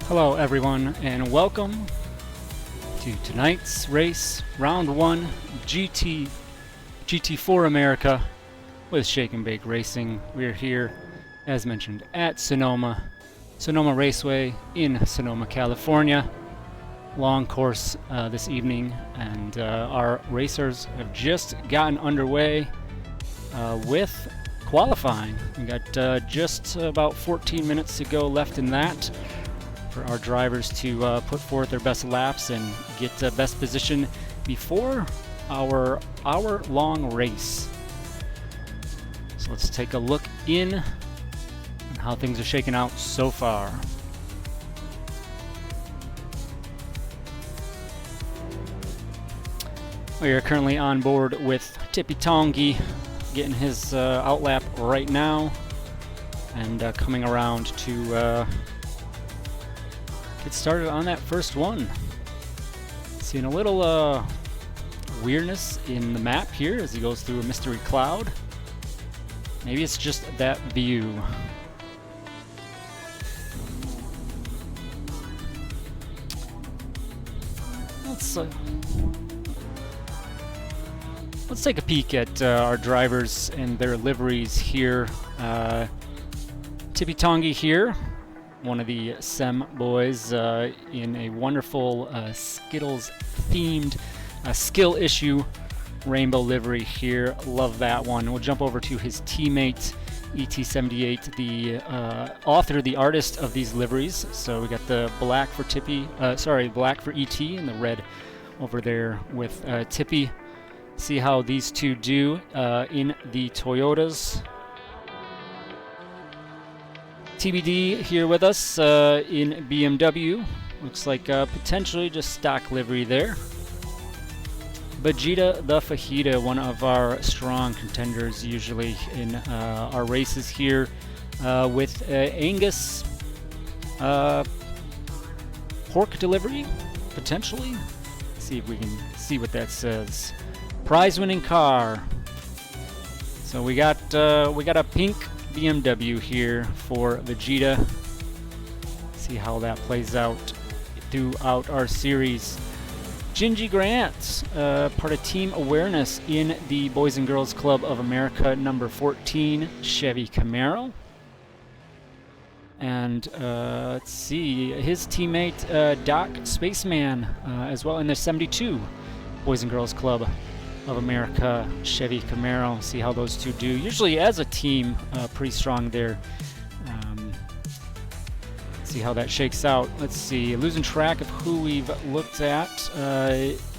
Hello everyone and welcome to tonight's race, round 1, GT4 America with Shake and Bake Racing. We're here, as mentioned, at Sonoma Raceway in Sonoma, California. Long course this evening, and our racers have just gotten underway with qualifying. We got just about 14 minutes to go left in that for our drivers to put forth their best laps and get best position before our hour-long race. So let's take a look in on how things are shaking out so far. We are currently on board with Tippy Tongi, getting his outlap right now, and coming around to get started on that first one. Seeing a little weirdness in the map here as he goes through a mystery cloud. Maybe it's just that view. Let's take a peek at our drivers and their liveries here. Tippy Tongi here, one of the SEM boys, in a wonderful Skittles-themed skill issue rainbow livery here. Love that one. We'll jump over to his teammate, ET78, the author, the artist of these liveries. So we got the black for Tippy, black for ET, and the red over there with Tippy. See how these two do in the Toyotas. TBD here with us in BMW. Looks like potentially just stock livery there. Vegeta the Fajita, one of our strong contenders usually in our races here, with Angus pork delivery, potentially. See if we can see what that says. Prize-winning car. So we got a pink BMW here for Vegeta. See how that plays out throughout our series. Gingy Grant, part of Team Awareness in the Boys and Girls Club of America, number 14 Chevy Camaro. And let's see, his teammate Doc Spaceman as well in the 72 Boys and Girls Club of America Chevy Camaro. See how those two do. Usually as a team, pretty strong there. See how that shakes out. Let's see, losing track of who we've looked at.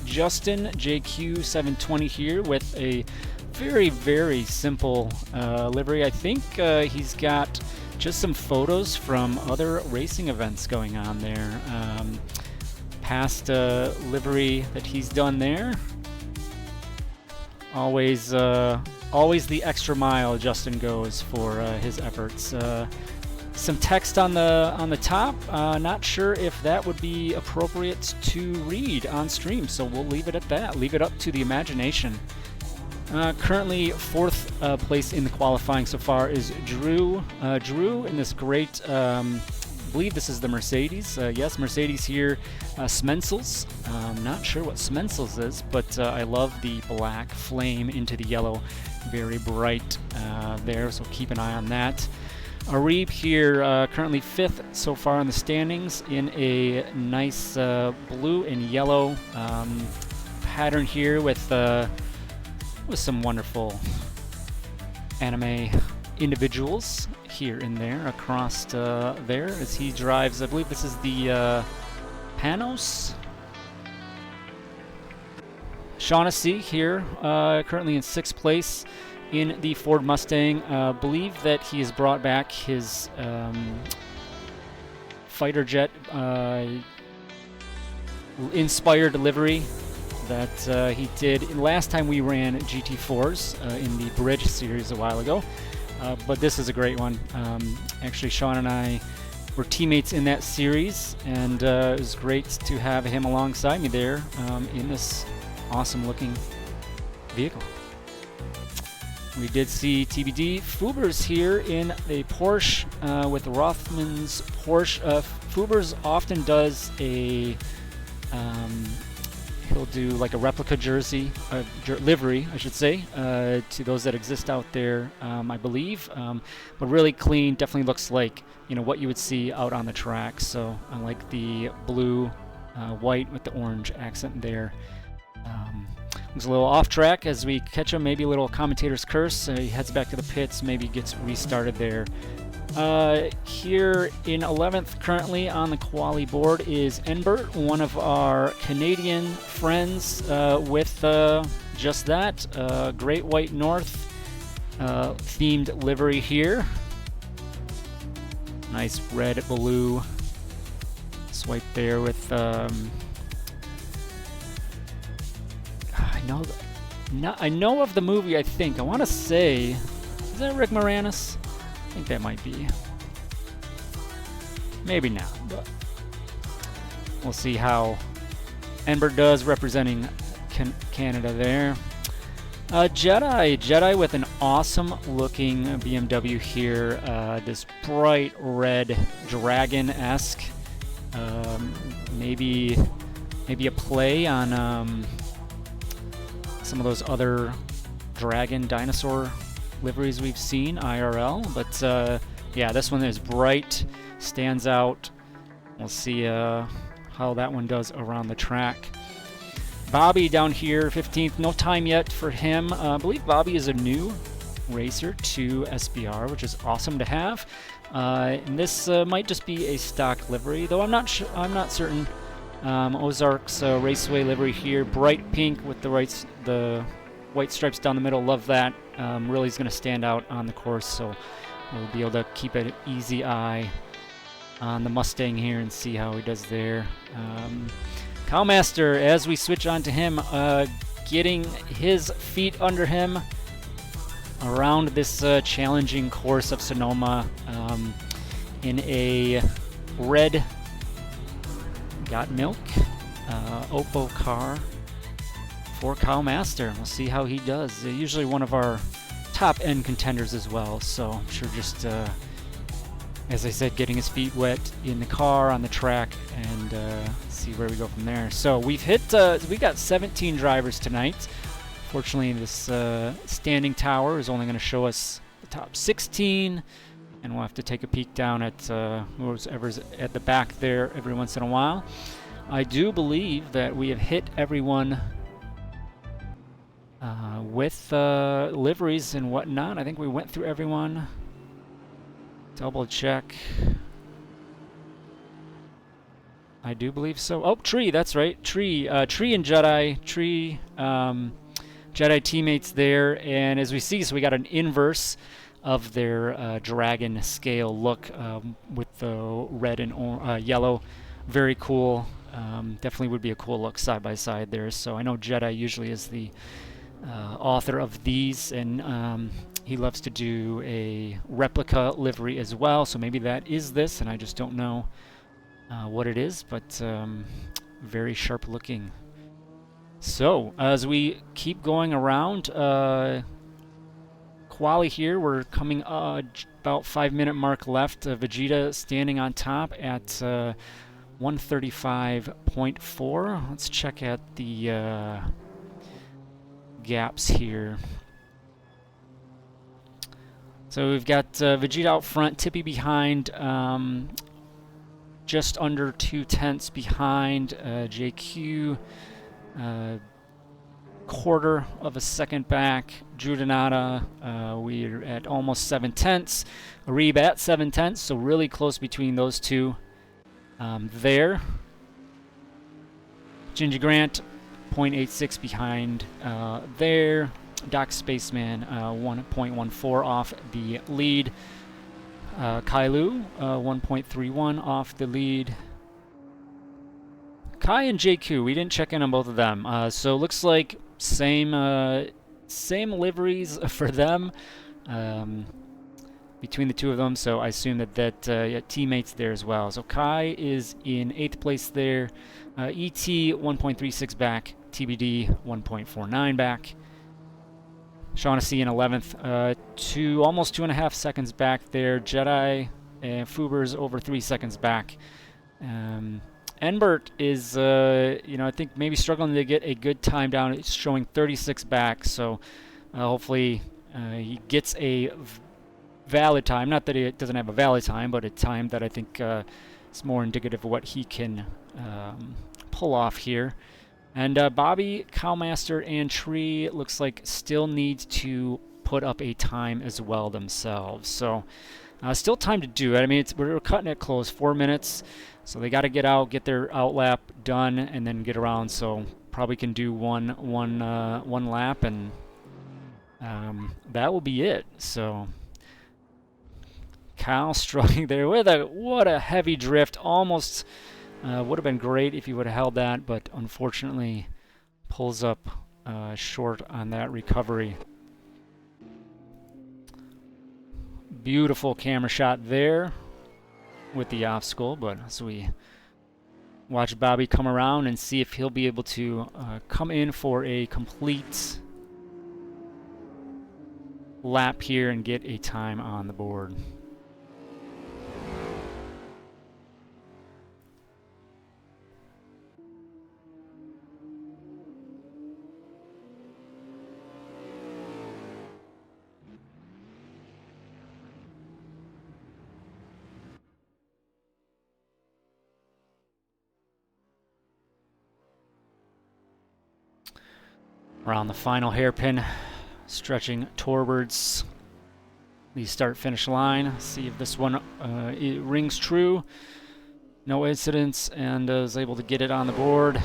Justin JQ720 here with a very, very simple livery. I think he's got just some photos from other racing events going on there. Past livery that he's done there. Always the extra mile Justin goes for his efforts. Some text on the top. Not sure if that would be appropriate to read on stream, so we'll leave it at that. Leave it up to the imagination. Currently, 4th place in the qualifying so far is Drew. Drew in this great, I believe this is the Mercedes. Yes, Mercedes here. Smensels. Not sure what Smensels is, but I love the black flame into the yellow. Very bright there, so keep an eye on that. Arib here, currently 5th so far in the standings in a nice blue and yellow pattern here with some wonderful anime individuals here and there across there as he drives. I believe this is the Panos. Shaughnessy here, currently in 6th place in the Ford Mustang. Believe that he has brought back his fighter jet inspired livery that he did last time we ran GT4s in the Bridge series a while ago. But this is a great one. Actually, Sean and I were teammates in that series, and it was great to have him alongside me there in this awesome looking vehicle. We did see TBD Fubers here in a Porsche with Rothman's Porsche. Fubers often does a he'll do like a replica jersey, livery, I should say, to those that exist out there, I believe. But really clean, definitely looks like, you know, what you would see out on the track. So I like the blue, white with the orange accent there. Looks a little off track as we catch him, maybe a little commentator's curse. He heads back to the pits, maybe gets restarted there. Here in 11th currently on the quali board is Enbert, one of our Canadian friends with just that. Great White North themed livery here. Nice red, blue swipe there with... I know of the movie, I think. I want to say... Is that Rick Moranis? I think that might be. Maybe not, but we'll see how Enbert does representing Canada there. Jedi with an awesome looking BMW here. This bright red dragon-esque. Maybe a play on some of those other dragon dinosaur liveries we've seen IRL, but yeah, this one is bright, stands out. We'll see how that one does around the track. Bobby down here, 15th. No time yet for him. I believe Bobby is a new racer to SBR, which is awesome to have. And this might just be a stock livery, though I'm not certain. Ozarks Raceway livery here, bright pink with the white stripes down the middle. Love that. Really is going to stand out on the course, so we'll be able to keep an easy eye on the Mustang here and see how he does there. Cowmaster, as we switch on to him, getting his feet under him around this challenging course of Sonoma in a red Got Milk Oppo car for Cowmaster. We'll see how he does. Usually one of our top-end contenders as well, so I'm sure just, as I said, getting his feet wet in the car, on the track, and see where we go from there. So we've hit, we got 17 drivers tonight. Fortunately, this standing tower is only going to show us the top 16, and we'll have to take a peek down at whoever's at the back there every once in a while. I do believe that we have hit everyone with liveries and whatnot. I think we went through everyone. Double check. I do believe so. Oh, Tree, that's right. Tree and Jedi. Tree, Jedi teammates there. And as we see, so we got an inverse of their dragon scale look with the red and yellow. Very cool. Definitely would be a cool look side by side there. So I know Jedi usually is the author of these, and he loves to do a replica livery as well. So maybe that is this, and I just don't know what it is, but very sharp looking. So as we keep going around quali here, we're coming about 5-minute mark left. Vegeta standing on top at 135.4. Let's check at the gaps here. So we've got Vegeta out front, Tippy behind, just under 2/10 behind JQ, quarter of a second back. Drew Donata, we're at almost 7/10. Arib at 7/10, so really close between those two there. Gingy Grant, 0.86 behind there. Doc Spaceman, 1.14 off the lead. Kailu, 1.31 off the lead. Kai and JQ, we didn't check in on both of them. So looks like same liveries for them between the two of them. So I assume that yeah, teammates there as well. So Kai is in 8th place there. ET 1.36 back. TBD 1.49 back. Shaughnessy in 11th. Almost 2.5 seconds back there. Jedi and Fuber's over 3 seconds back. Enbert is, I think maybe struggling to get a good time down. It's showing 36 back, so hopefully he gets a valid time. Not that he doesn't have a valid time, but a time that I think is more indicative of what he can pull off here. And Bobby, Cowmaster, and Tree looks like still need to put up a time as well themselves. So still time to do it. I mean, we're cutting it close, 4 minutes. So they got to get out, get their outlap done, and then get around. So probably can do one lap, and that will be it. So Kyle struggling there with what a heavy drift. Almost would have been great if he would have held that, but unfortunately pulls up short on that recovery. Beautiful camera shot there with the obstacle, but as we watch Bobby come around and see if he'll be able to come in for a complete lap here and get a time on the board. Around the final hairpin, stretching towards the start-finish line. See if this one it rings true. No incidents, and is able to get it on the board.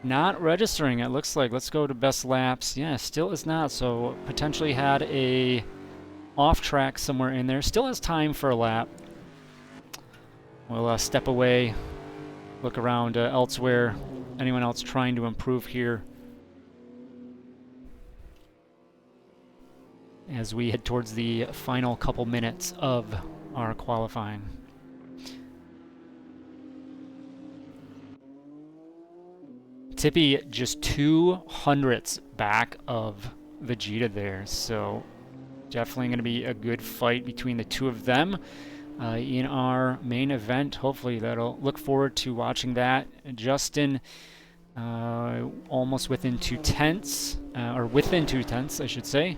Not registering, it looks like. Let's go to best laps. Yeah, still is not, so potentially had a off track somewhere in there. Still has time for a lap. We'll step away. Look around elsewhere. Anyone else trying to improve here as we head towards the final couple minutes of our qualifying. Tippy just 200ths back of Vegeta there, so definitely going to be a good fight between the two of them. In our main event. Hopefully that'll look forward to watching that. Justin almost within 2/10, or within 2/10 I should say.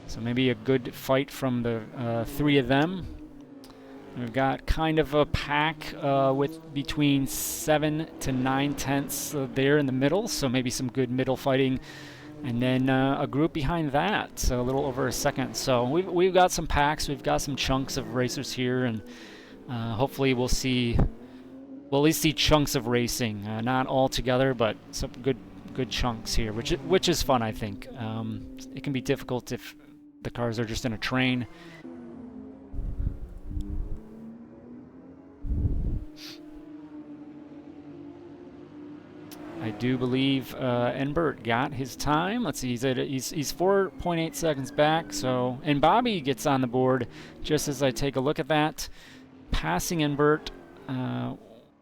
So maybe a good fight from the three of them. We've got kind of a pack with between 7 to 9/10 there in the middle, so maybe some good middle fighting. And then a group behind that, so a little over a second. So we've got some packs, we've got some chunks of racers here, and hopefully we'll at least see chunks of racing. Not all together, but some good chunks here, which is fun, I think. It can be difficult if the cars are just in a train. I do believe Enbert got his time. Let's see, he's 4.8 seconds back. So, and Bobby gets on the board just as I take a look at that, passing Enbert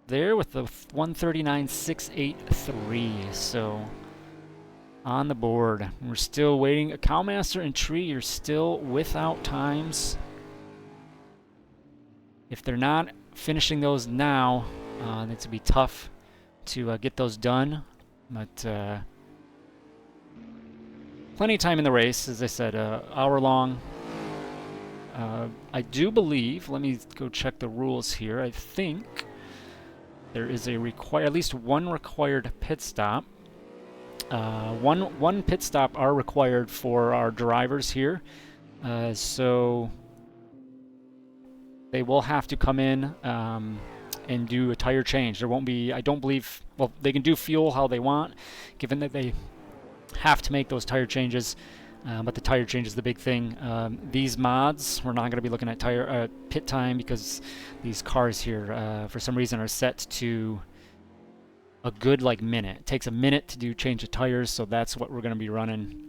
there with the 139.683. So on the board, we're still waiting. Cowmaster and Tree, you're still without times. If they're not finishing those now, it's gonna be tough to get those done, but plenty of time in the race. As I said, hour long. I do believe, let me go check the rules here. I think there is at least one required pit stop. One pit stop are required for our drivers here, so they will have to come in and do a tire change. There won't be, I don't believe, well, they can do fuel how they want, given that they have to make those tire changes, but the tire change is the big thing. These mods, we're not going to be looking at pit time, because these cars here, for some reason, are set to a good, minute. It takes a minute to change the tires, so that's what we're going to be running.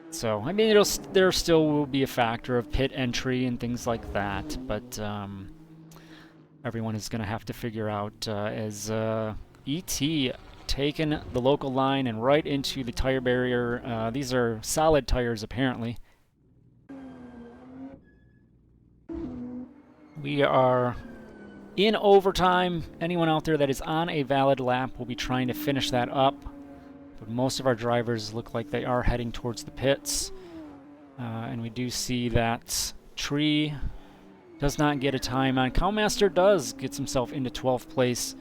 So, I mean, there still will be a factor of pit entry and things like that, but everyone is going to have to figure out as ET taking the local line and right into the tire barrier. These are solid tires, apparently. We are in overtime. Anyone out there that is on a valid lap will be trying to finish that up. But most of our drivers look like they are heading towards the pits. And we do see that Tree does not get a time on. Cowmaster does, gets himself into 12th place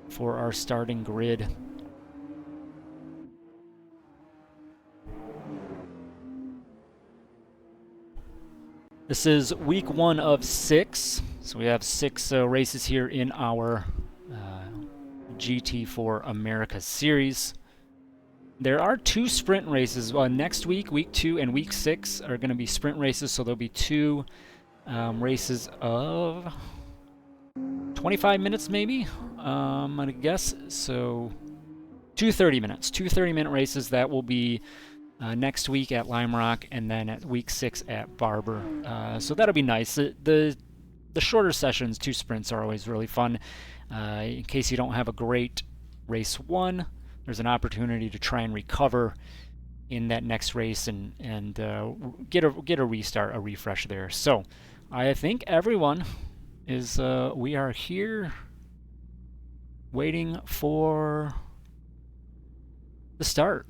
for our starting grid. This is week 1 of 6, so we have 6 races here in our GT4 America Series. There are 2 sprint races. Next week, week 2 and week 6 are going to be sprint races, so there'll be 2 races of 25 minutes maybe, I'm going to guess. So 2 30-minutes, 2 30-minute races. That will be next week at Lime Rock, and then at week 6 at Barber. So that'll be nice. The shorter sessions, 2 sprints, are always really fun. In case you don't have a great race 1, there's an opportunity to try and recover in that next race and get a restart, a refresh there. So I think everyone is we are here waiting for the start.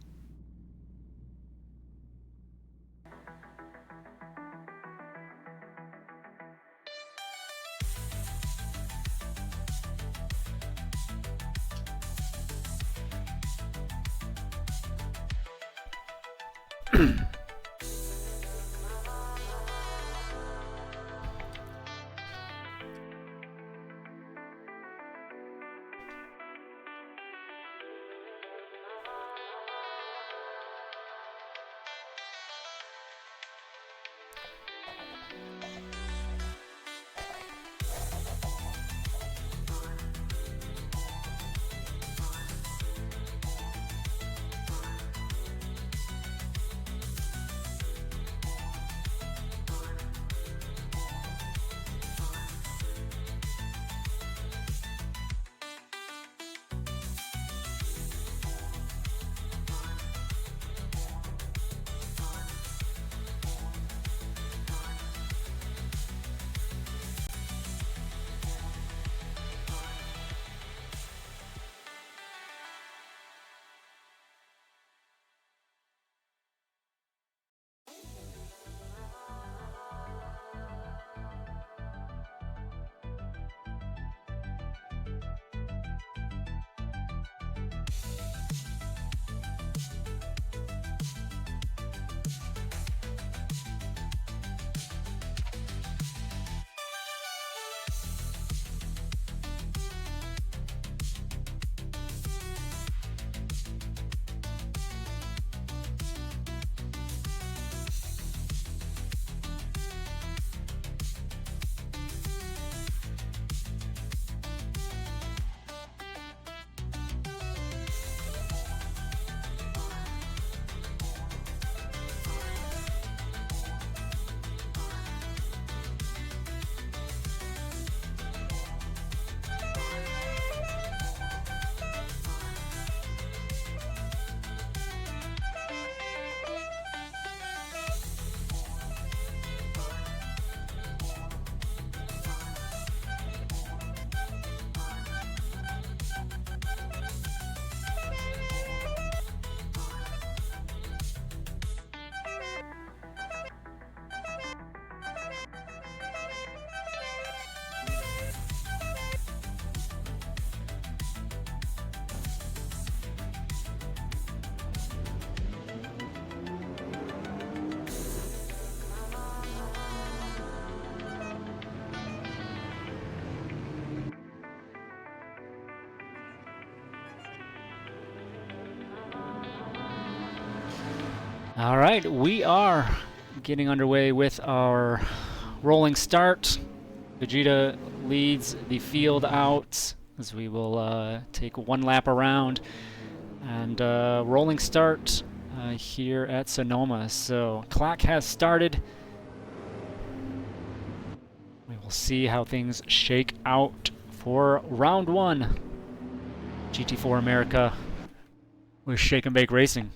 All right, we are getting underway with our rolling start. Vegeta leads the field out as we will take one lap around and rolling start here at Sonoma. So clock has started. We will We'll see how things shake out for round 1. GT4 America with Shake and Bake Racing.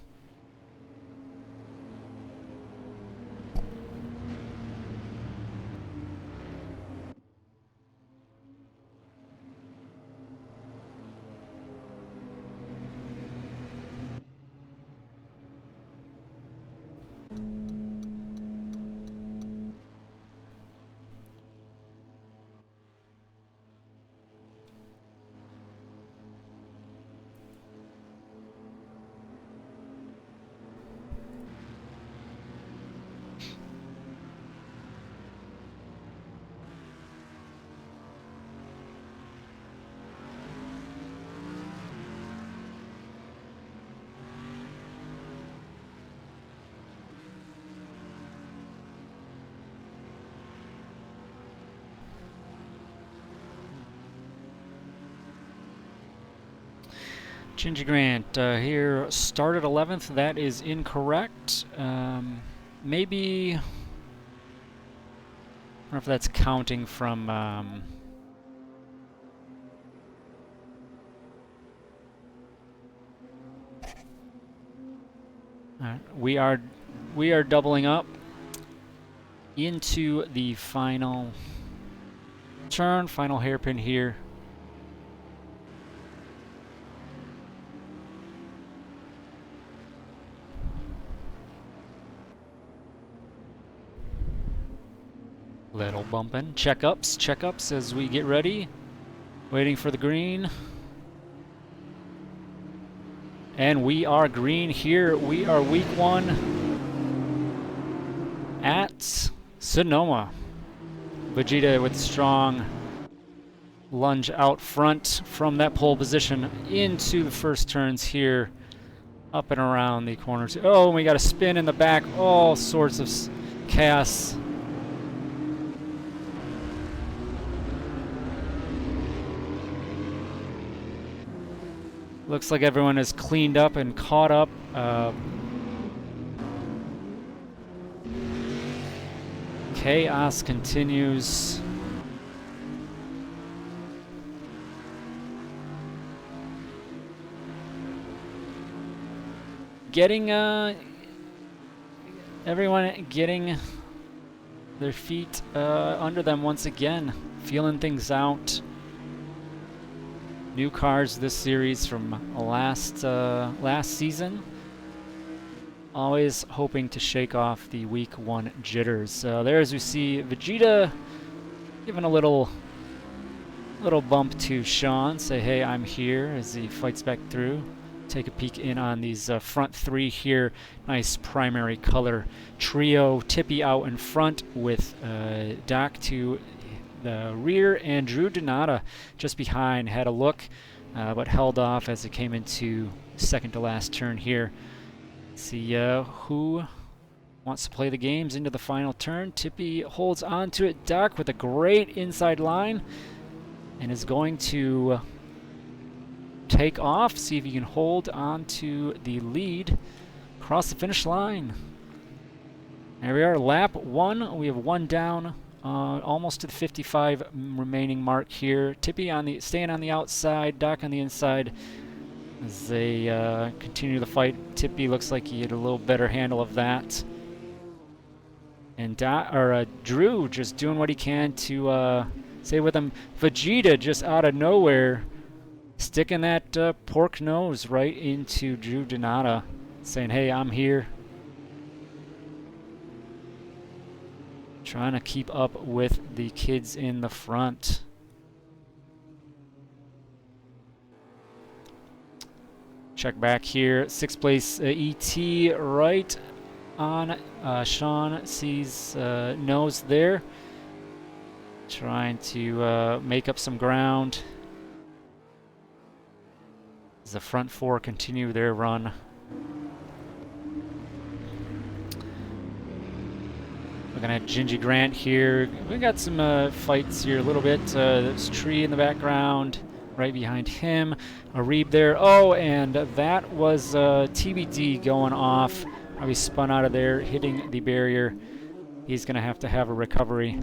Gingy Grant here started 11th. That is incorrect. Maybe. I don't know if that's counting from. We are doubling up into the final turn, final hairpin here. Little bumping. Checkups as we get ready. Waiting for the green. And we are green here. We are week 1 at Sonoma. Vegeta with strong lunge out front from that pole position into the first turns here. Up and around the corners. Oh, we got a spin in the back. All sorts of chaos. Looks like everyone is cleaned up and caught up. Chaos continues. Everyone getting their feet under them once again, feeling things out. New cars this series from last season. Always hoping to shake off the week 1 jitters. There, as we see, Vegeta giving a little bump to Sean. Say, hey, I'm here, as he fights back through. Take a peek in on these front 3 here. Nice primary color trio. Tippy out in front with Doc to the rear, and Drew Donata just behind. Had a look, but held off as it came into second to last turn here. See who wants to play the games into the final turn. Tippy holds on to it. Doc with a great inside line and is going to take off. See if he can hold on to the lead across the finish line. There we are, lap 1. We have 1 down. Almost to the 55 remaining mark here. Tippy staying on the outside, Doc on the inside as they continue the fight. Tippy looks like he had a little better handle of that. And Drew just doing what he can to stay with him. Vegeta just out of nowhere sticking that pork nose right into Drew Donata, saying, hey, I'm here. Trying to keep up with the kids in the front. Check back here. 6th place ET right on. Sean sees nose there. Trying to make up some ground as the front 4 continue their run. Looking at Gingy Grant here. We got some fights here a little bit. There's a tree in the background right behind him. A Reeb there. Oh, and that was TBD going off. Probably spun out of there, hitting the barrier. He's going to have a recovery.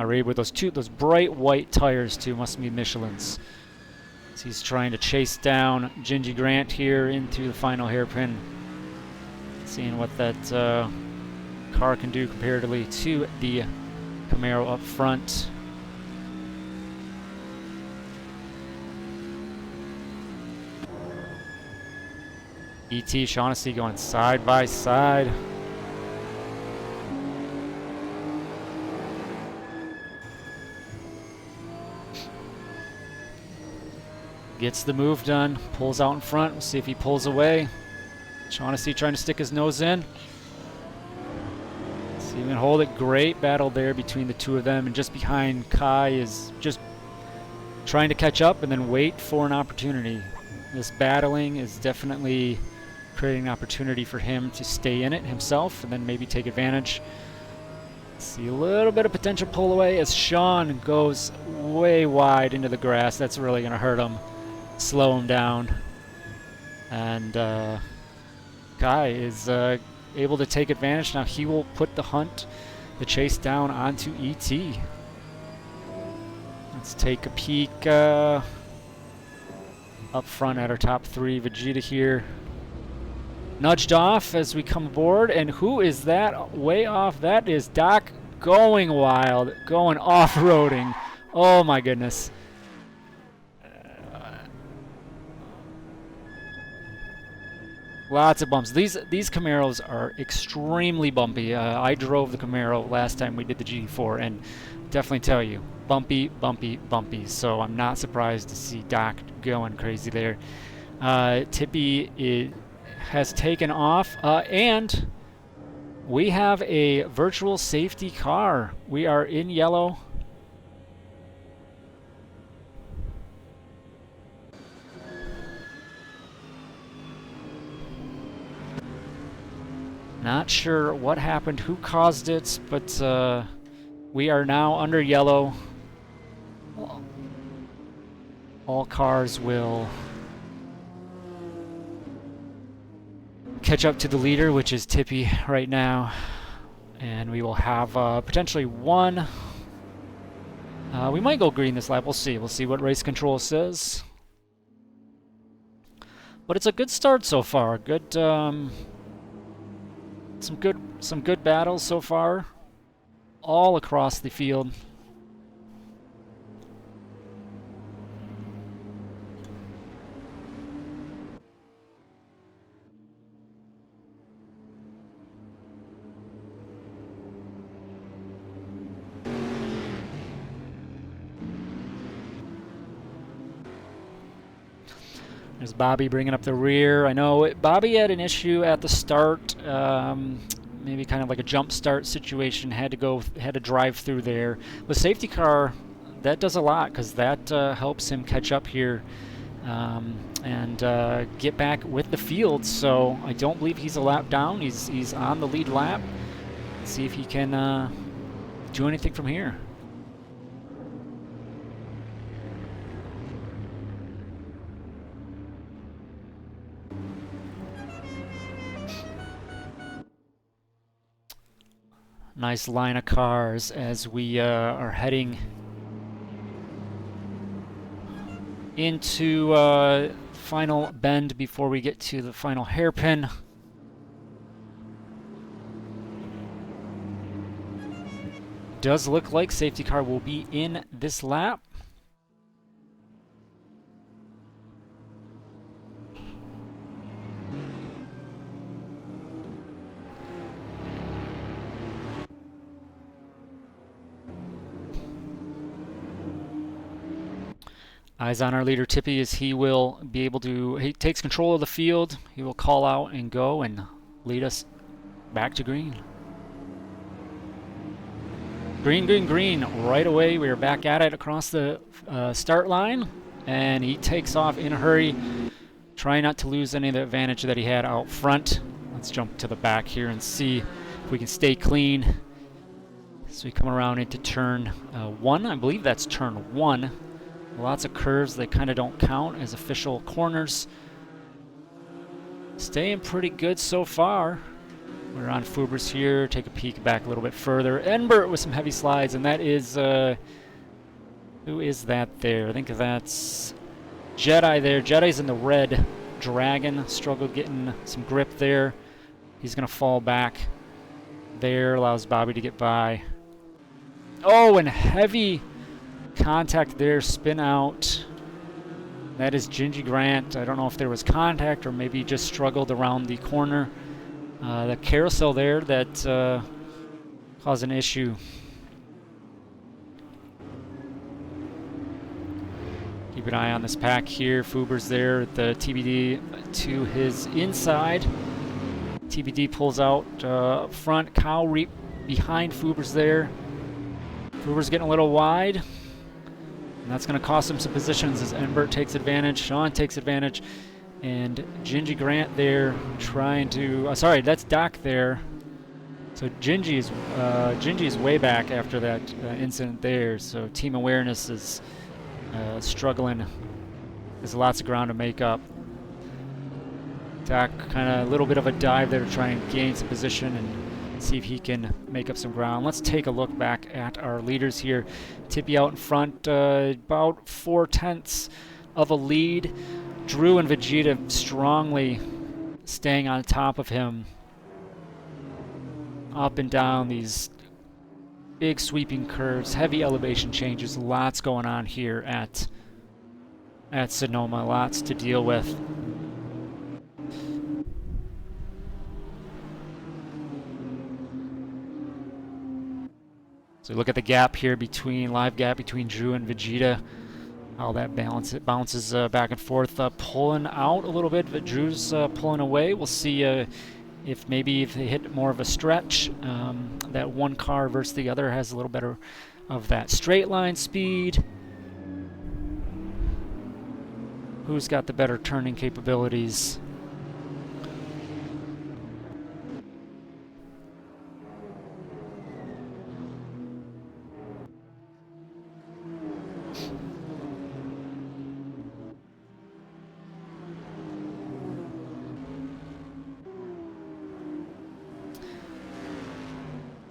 Irate with those bright white tires too, must be Michelin's. So he's trying to chase down Gingy Grant here into the final hairpin. Seeing what that car can do comparatively to the Camaro up front. ET, Shaughnessy going side by side. Gets the move done, pulls out in front. We'll see if he pulls away. Shaughnessy trying to stick his nose in. See if he can hold it. Great battle there between the two of them. And just behind, Kai is just trying to catch up and then wait for an opportunity. This battling is definitely creating an opportunity for him to stay in it himself and then maybe take advantage. See a little bit of potential pull away as Sean goes way wide into the grass. That's really going to hurt him, slow him down. And Kai is able to take advantage. Now he will put the chase down onto ET. Let's take a peek up front at our top three. Vegeta here nudged off as we come aboard, and who is that way off? That is Doc going wild, going off-roading. Oh my goodness. Lots of bumps. These Camaros are extremely bumpy. I drove the Camaro last time we did the GT4, and definitely tell you, bumpy, bumpy, bumpy. So I'm not surprised to see Doc going crazy there. Tippy has taken off, and we have a virtual safety car. We are in yellow. Not sure what happened, who caused it, but we are now under yellow. All cars will catch up to the leader, which is Tippy right now. And we will have potentially one. We might go green this lap. We'll see. We'll see what race control says. But it's a good start so far. Good. Some good battles so far, all across the field. There's Bobby bringing up the rear. I know Bobby had an issue at the start, maybe kind of like a jump start situation. Had to drive through there. With safety car, that does a lot because that helps him catch up here and get back with the field. So I don't believe he's a lap down. He's on the lead lap. Let's see if he can do anything from here. Nice line of cars as we are heading into final bend before we get to the final hairpin. Does look like safety car will be in this lap. Eyes on our leader Tippy as he will be able to, he takes control of the field. He will call out and go and lead us back to green. Green, green, green. Right away we are back at it across the start line, and he takes off in a hurry, trying not to lose any of the advantage that he had out front. Let's jump to the back here and see if we can stay clean. So we come around into turn 1. I believe that's turn 1. Lots of curves that kind of don't count as official corners. Staying pretty good so far. We're on Fubers here. Take a peek back a little bit further. Enbert with some heavy slides, and that is who is that there? I think that's Jedi there. Jedi's in the red Dragon. Struggled getting some grip there. He's gonna fall back there. Allows Bobby to get by. Oh, and heavy contact there. Spin out. That is Gingy Grant. I don't know if there was contact or maybe just struggled around the corner. The carousel there that caused an issue. Keep an eye on this pack here. Fuber's there at the TBD to his inside. TBD pulls out up front. Kyle Reap behind Fuber's there. Fuber's getting a little wide. And that's going to cost him some positions as Enbert takes advantage. Sean takes advantage. And Gingy Grant there trying to... sorry, that's Doc there. So Gingy is way back after that incident there. So team awareness is struggling. There's lots of ground to make up. Doc kind of a little bit of a dive there to try and gain some position and see if he can make up some ground. Let's take a look back at our leaders here. Tippy out in front, about 4/10 of a lead. Drew and Vegeta strongly staying on top of him. Up and down these big sweeping curves, heavy elevation changes, lots going on here at Sonoma, lots to deal with. So look at the gap here live gap between Drew and Vegeta. How that bounces back and forth, pulling out a little bit, but Drew's pulling away. We'll see if they hit more of a stretch. That one car versus the other has a little better of that straight line speed. Who's got the better turning capabilities?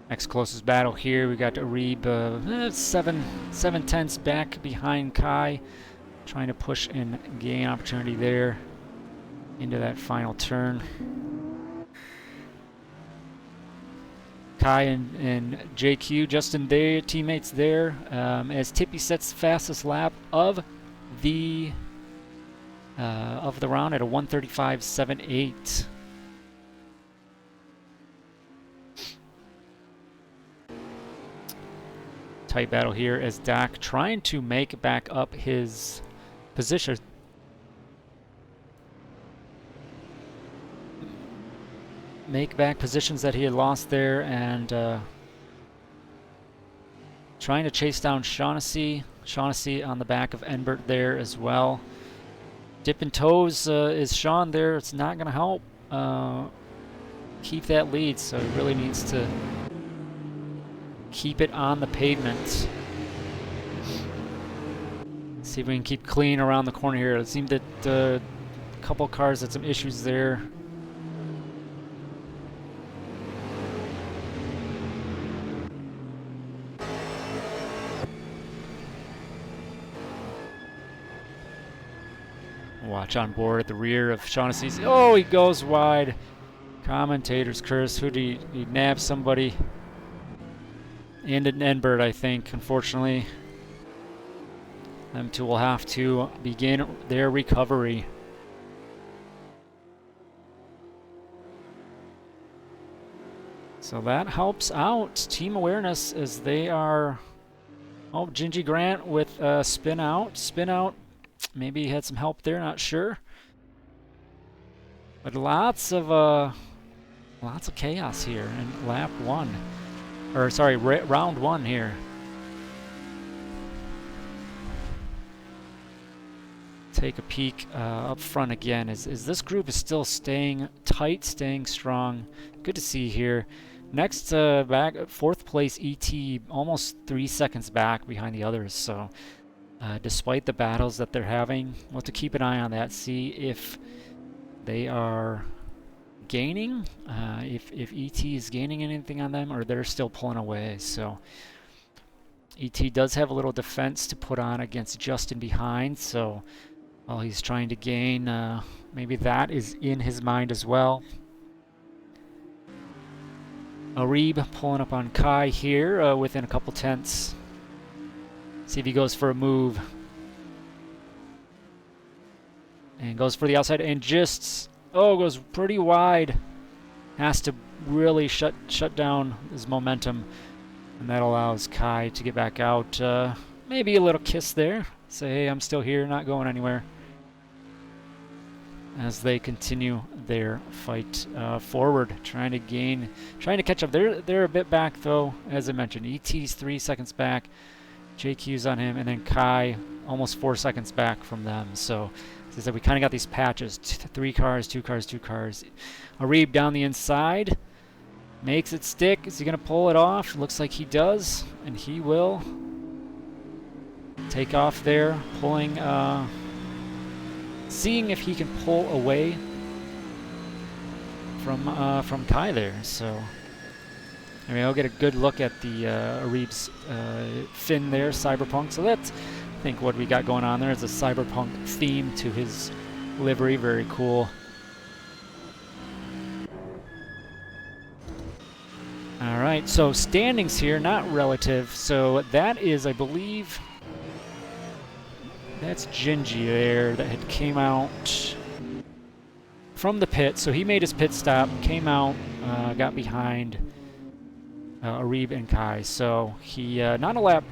Next closest battle here, we got Arib 7/10 back behind Kai, trying to push and gain opportunity there into that final turn. Kai and JQ, Justin, their teammates there, as Tippy sets the fastest lap of the round at a 1:35.78. Tight battle here as Doc trying to make back up his position. Make back positions that he had lost there, and trying to chase down Shaughnessy. Shaughnessy on the back of Enbert there as well. Dipping toes is Sean there. It's not going to help keep that lead, so he really needs to keep it on the pavement. See if we can keep clean around the corner here. It seemed that a couple cars had some issues there. Watch on board at the rear of Shaughnessy's. Oh, he goes wide. Commentator's curse. Who did he nab somebody? And an Enbert, I think, unfortunately. Them two will have to begin their recovery. So that helps out team awareness as they are... Oh, Gingy Grant with spin out. Spin out. Maybe he had some help there, not sure. But lots of chaos here in lap one. Or sorry, round one here. Take a peek up front again. Is this group is still staying tight, staying strong. Good to see here. Next back, fourth place ET, almost 3 seconds back behind the others. So despite the battles that they're having, we'll have to keep an eye on that. See if they are gaining, if ET is gaining anything on them, or they're still pulling away. So ET does have a little defense to put on against Justin behind, so while he's trying to gain, maybe that is in his mind as well. Arib pulling up on Kai here, within a couple tenths. See if he goes for a move. And goes for the outside and just, goes pretty wide. Has to really shut down his momentum. And that allows Kai to get back out. Maybe a little kiss there. Say, hey, I'm still here, not going anywhere. As they continue their fight forward, trying to catch up. They're a bit back though, as I mentioned. ET's 3 seconds back, JQ's on him, and then Kai almost 4 seconds back from them. So as I said, we kind of got these patches: 3 cars, 2 cars, 2 cars. Arib down the inside, makes it stick. Is he gonna pull it off? Looks like he does, and he will take off there, pulling. Seeing if he can pull away from Kai there. So I mean, I'll get a good look at the Arib's fin there, Cyberpunk. So that's, I think, what we got going on there is a Cyberpunk theme to his livery. Very cool. All right, so standings here, not relative. So that is, I believe, that's Gingy there that had came out from the pit. So he made his pit stop, came out, got behind Arib and Kai. So he, not a lap,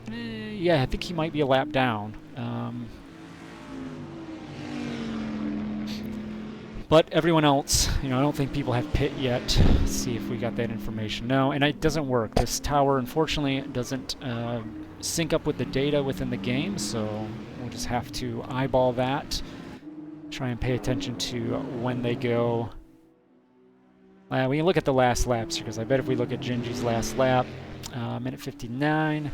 yeah, I think he might be a lap down. But everyone else, I don't think people have pit yet. Let's see if we got that information. No, and it doesn't work. This tower, unfortunately, doesn't sync up with the data within the game, so we'll just have to eyeball that. Try and pay attention to when they go. We can look at the last laps here, because I bet if we look at Gingy's last lap, minute 59,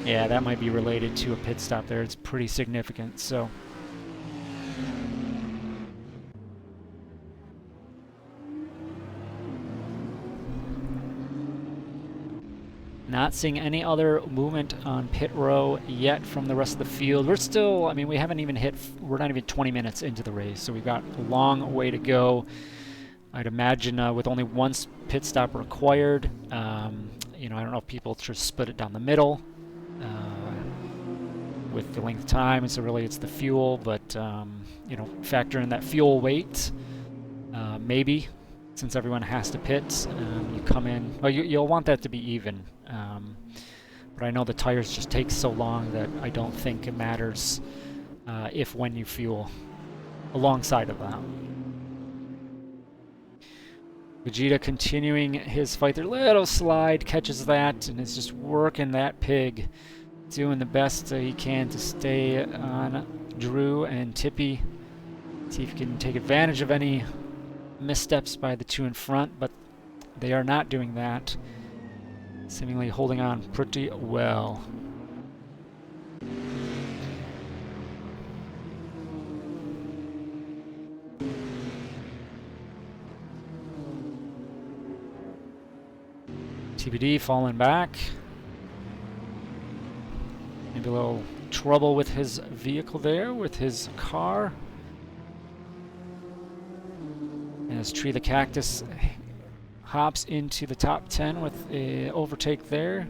yeah, that might be related to a pit stop there. It's pretty significant, so. Not seeing any other movement on pit row yet from the rest of the field. We're still, I mean, we haven't even hit, we're not even 20 minutes into the race, so we've got a long way to go. I'd imagine with only one pit stop required, I don't know if people just split it down the middle with the length of time, and so really it's the fuel, but, factor in that fuel weight, maybe. Since everyone has to pit, you come in. Well, you'll want that to be even. But I know the tires just take so long that I don't think it matters when you fuel alongside of that. Vegeta continuing his fight. Their little slide catches that and is just working that pig, doing the best he can to stay on Drew and Tippy. See if he can take advantage of any missteps by the two in front, but they are not doing that. Seemingly holding on pretty well. TBD falling back. Maybe a little trouble with his vehicle there, with his car. As Tree the Cactus hops into the top 10 with an overtake there.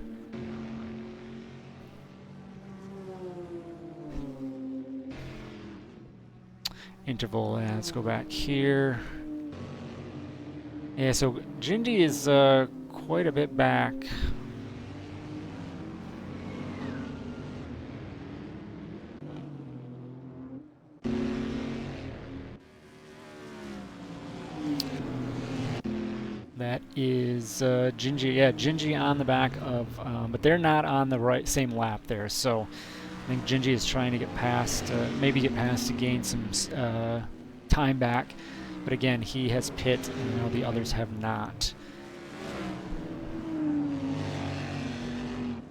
Interval, let's go back here. Yeah, so Gingy is quite a bit back. That is Gingy. Yeah, Gingy on the back of, but they're not on the same lap there. So I think Gingy is trying to get past, maybe get past to gain some time back. But again, he has pit, and the others have not.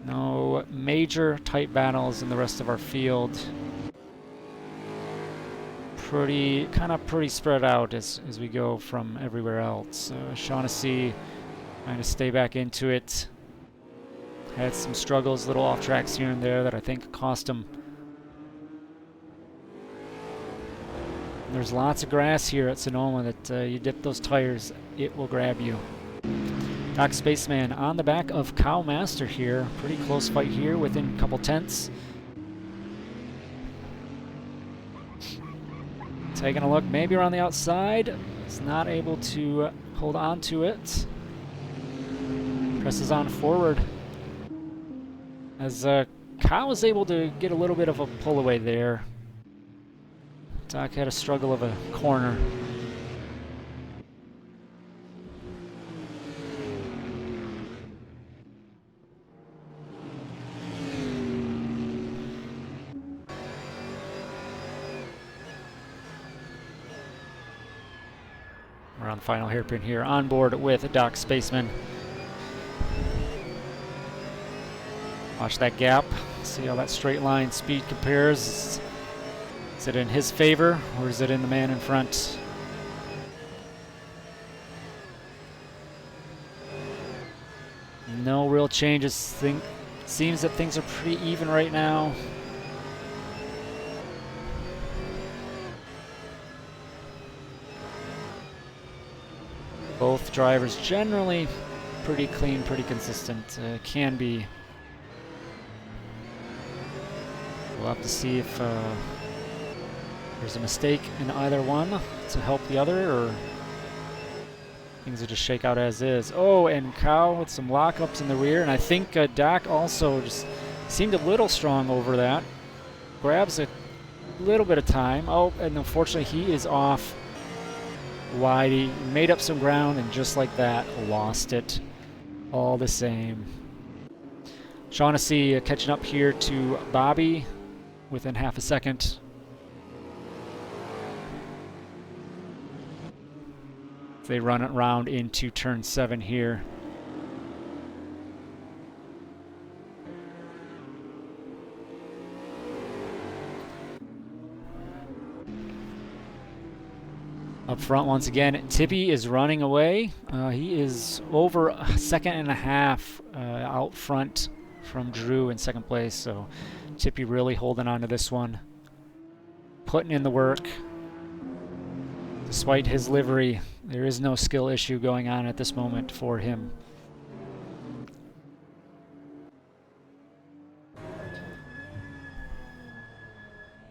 No major tight battles in the rest of our field. pretty spread out as we go from everywhere else. Shaughnessy trying to stay back into it. Had some struggles, little off tracks here and there that I think cost him. There's lots of grass here at Sonoma that you dip those tires, it will grab you. Doc Spaceman on the back of Cow Master here. Pretty close fight here, within a couple tenths. Taking a look, maybe around the outside. He's not able to hold on to it. Presses on forward. As Cow was able to get a little bit of a pull away there. Doc had a struggle of a corner. We're on the final hairpin here, on board with Doc Spaceman. Watch that gap, see how that straight line speed compares. Is it in his favor, or is it in the man in front? No real changes. Seems that things are pretty even right now. Both drivers generally pretty clean, pretty consistent. Can be. We'll have to see if there's a mistake in either one to help the other, or things will just shake out as is. Oh, and Cow with some lockups in the rear, and I think Doc also just seemed a little strong over that. Grabs a little bit of time. Oh, and unfortunately he is off wide. He made up some ground, and just like that, lost it all the same. Shaughnessy catching up here to Bobby within half a second. They run it around into turn 7 here. Up front once again, Tippy is running away. He is over a second and a half out front from Drew in second place, so Tippy really holding on to this one. Putting in the work. Despite his livery, there is no skill issue going on at this moment for him.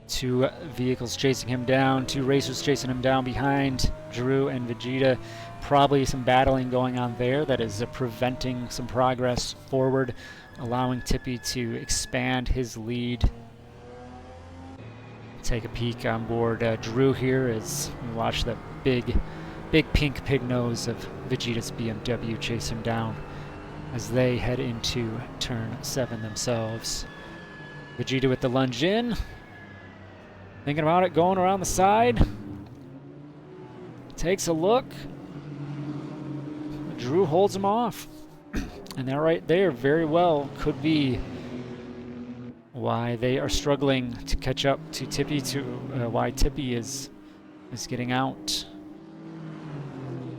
Two vehicles chasing him down, two racers chasing him down behind Drew and Vegeta. Probably some battling going on there that is preventing some progress forward, allowing Tippy to expand his lead. Take a peek on board Drew here as we watch the big pink pig nose of Vegeta's BMW chase him down as they head into turn 7 themselves. Vegeta with the lunge in. Thinking about it, going around the side. Takes a look. Drew holds him off. And that right there very well could be why they are struggling to catch up to Tippy, why Tippy is getting out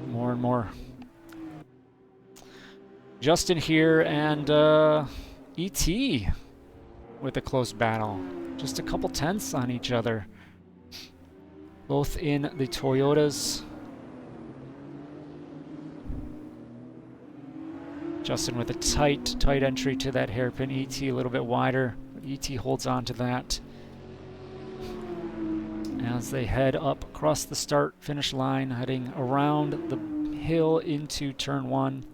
more and more. Justin here and E.T. with a close battle. Just a couple tenths on each other. Both in the Toyotas. Justin with a tight entry to that hairpin. E.T. a little bit wider. E.T. holds on to that as they head up across the start-finish line, heading around the hill into turn 1.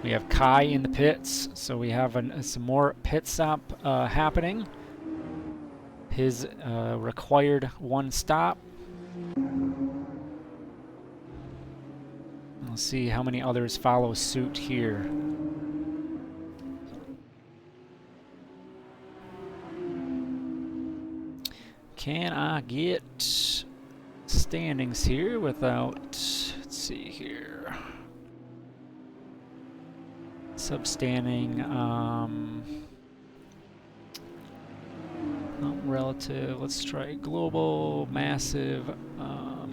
We have Kai in the pits, so we have some more pit stop happening. His required 1 stop. We'll see how many others follow suit here. Can I get standings here without, let's see here. Substanding. Not relative. Let's try global, massive. I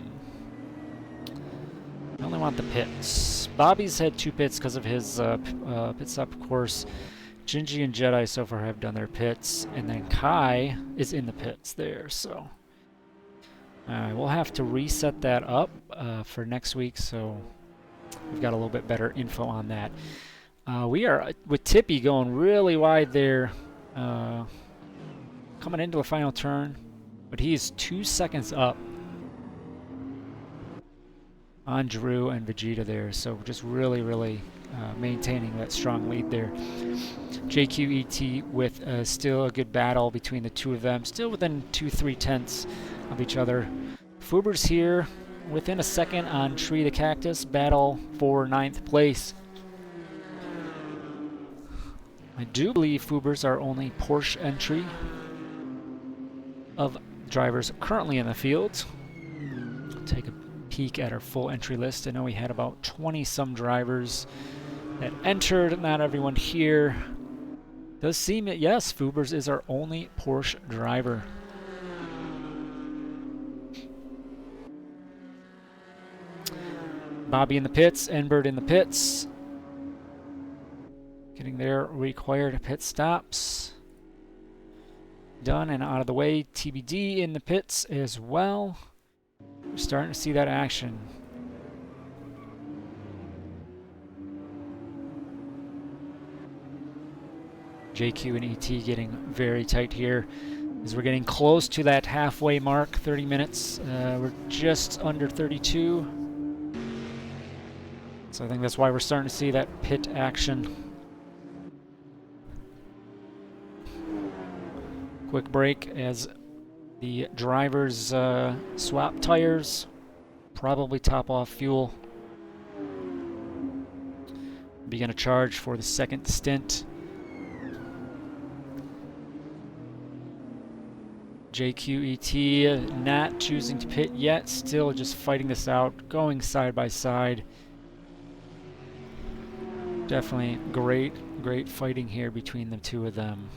only want the pits. Bobby's had 2 pits because of his pit stop, of course. Gingy and Jedi so far have done their pits, and then Kai is in the pits there, so. We'll have to reset that up for next week, so we've got a little bit better info on that. We are, with Tippy going really wide there, coming into the final turn, but he is 2 seconds up on Drew and Vegeta there, so just really maintaining that strong lead there. JQET with still a good battle between the two of them, still within 2-3 tenths of each other. Fuber's here within a second on Tree the Cactus, battle for 9th place. I do believe Fuber's our only Porsche entry of drivers currently in the field. Take a peek at our full entry list. I know we had about 20-some drivers that entered, not everyone here. Does seem that, yes, Fuber's is our only Porsche driver. Bobby in the pits, Enbert in the pits. Getting their required pit stops done and out of the way. TBD in the pits as well. We're starting to see that action. JQ and ET getting very tight here as we're getting close to that halfway mark, 30 minutes. We're just under 32. So I think that's why we're starting to see that pit action. Quick break as the drivers swap tires, probably top off fuel. Begin a charge for the second stint. JQET not choosing to pit yet, still just fighting this out, going side by side. Definitely great fighting here between the two of them.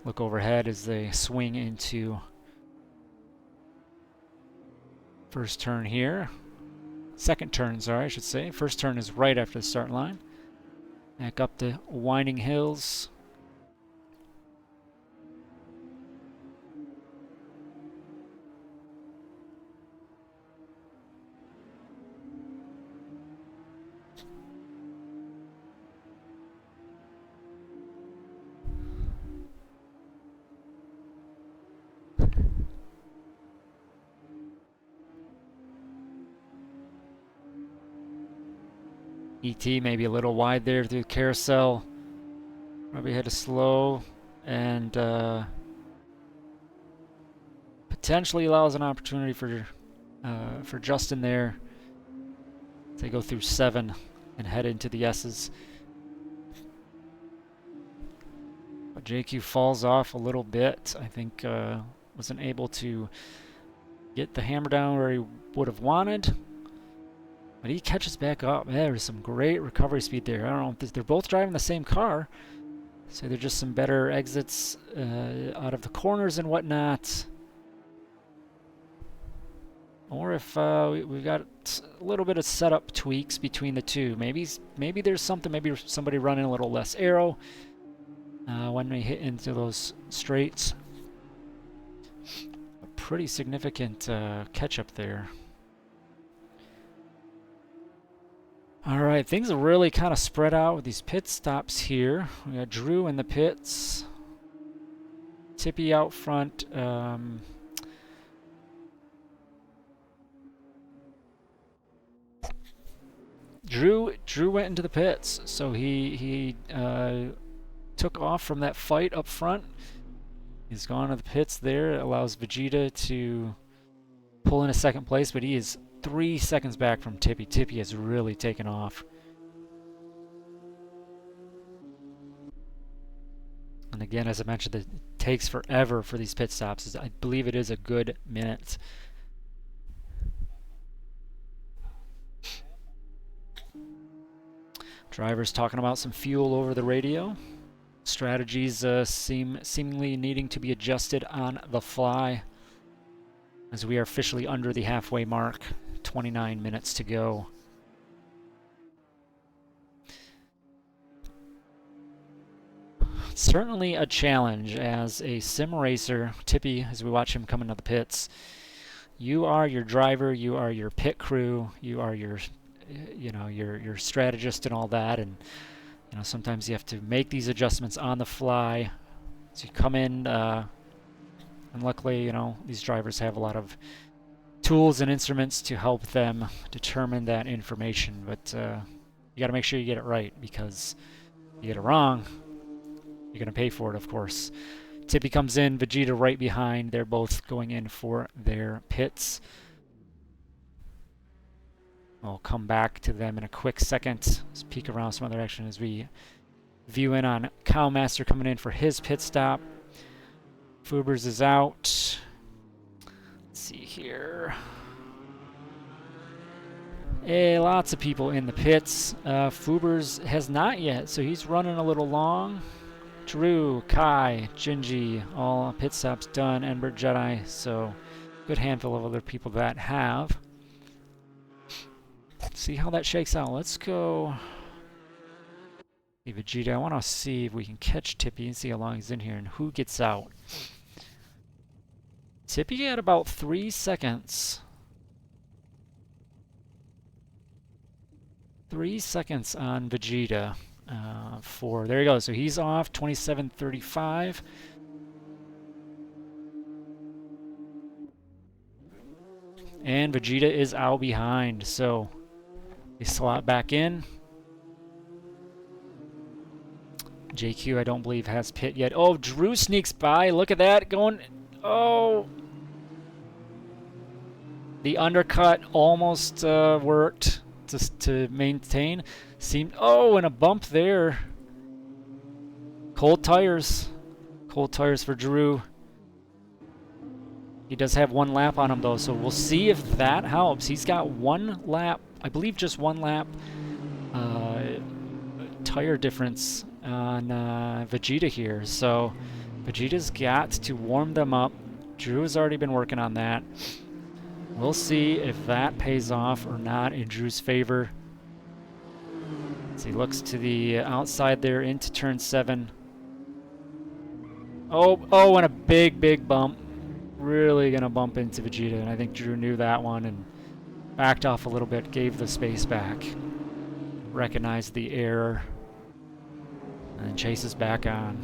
Look overhead as they swing into first turn here. Second turn, sorry, I should say. First turn is right after the start line. Back up the winding hills. ET maybe a little wide there through the carousel. Probably had to slow and potentially allows an opportunity for Justin there. They go through 7 and head into the S's. But JQ falls off a little bit. I think wasn't able to get the hammer down where he would have wanted. But he catches back up. There's some great recovery speed there. I don't know if they're both driving the same car, so they're just some better exits out of the corners and whatnot. Or if we've got a little bit of setup tweaks between the two. Maybe there's something. Maybe somebody running a little less aero when we hit into those straights. A pretty significant catch up there. Alright, things are really kind of spread out with these pit stops here. We got Drew in the pits. Tippy out front. Drew went into the pits, so he took off from that fight up front. He's gone to the pits there. It allows Vegeta to pull in a second place, but he is 3 seconds back from Tippy. Tippy has really taken off. And again, as I mentioned, it takes forever for these pit stops. I believe it is a good minute. Drivers talking about some fuel over the radio. Strategies seemingly needing to be adjusted on the fly as we are officially under the halfway mark. 29 minutes to go. Certainly a challenge as a sim racer. Tippy, as we watch him come into the pits, you are your driver, you are your pit crew, you are your, your strategist and all that, and sometimes you have to make these adjustments on the fly. So you come in, and luckily, these drivers have a lot of tools and instruments to help them determine that information, but you got to make sure you get it right, because if you get it wrong, you're going to pay for it, of course. Tippy comes in, Vegeta right behind. They're both going in for their pits. I'll come back to them in a quick second. Let's peek around some other action as we view in on Cowmaster coming in for his pit stop. Fubers is out. Let's see here. Hey, lots of people in the pits. Fubers has not yet, so he's running a little long. Drew, Kai, Gingy, all pit stops done. Ember Jedi, so good handful of other people that have. Let's see how that shakes out. Let's go. Hey, Vegeta, I want to see if we can catch Tippy and see how long he's in here and who gets out. Tippy at about 3 seconds. 3 seconds on Vegeta. There he goes. So he's off 27:35. And Vegeta is out behind. So they slot back in. JQ, I don't believe, has pit yet. Oh, Drew sneaks by. Look at that. Going. Oh. The undercut almost worked to maintain. Oh, and a bump there. Cold tires. Cold tires for Drew. He does have 1 lap on him, though, so we'll see if that helps. He's got 1 lap, I believe just 1 lap tire difference on Vegeta here. So Vegeta's got to warm them up. Drew has already been working on that. We'll see if that pays off or not in Drew's favor. As he looks to the outside there into turn 7. Oh, and a big bump. Really going to bump into Vegeta, and I think Drew knew that one and backed off a little bit, gave the space back, recognized the error, and then chases back on.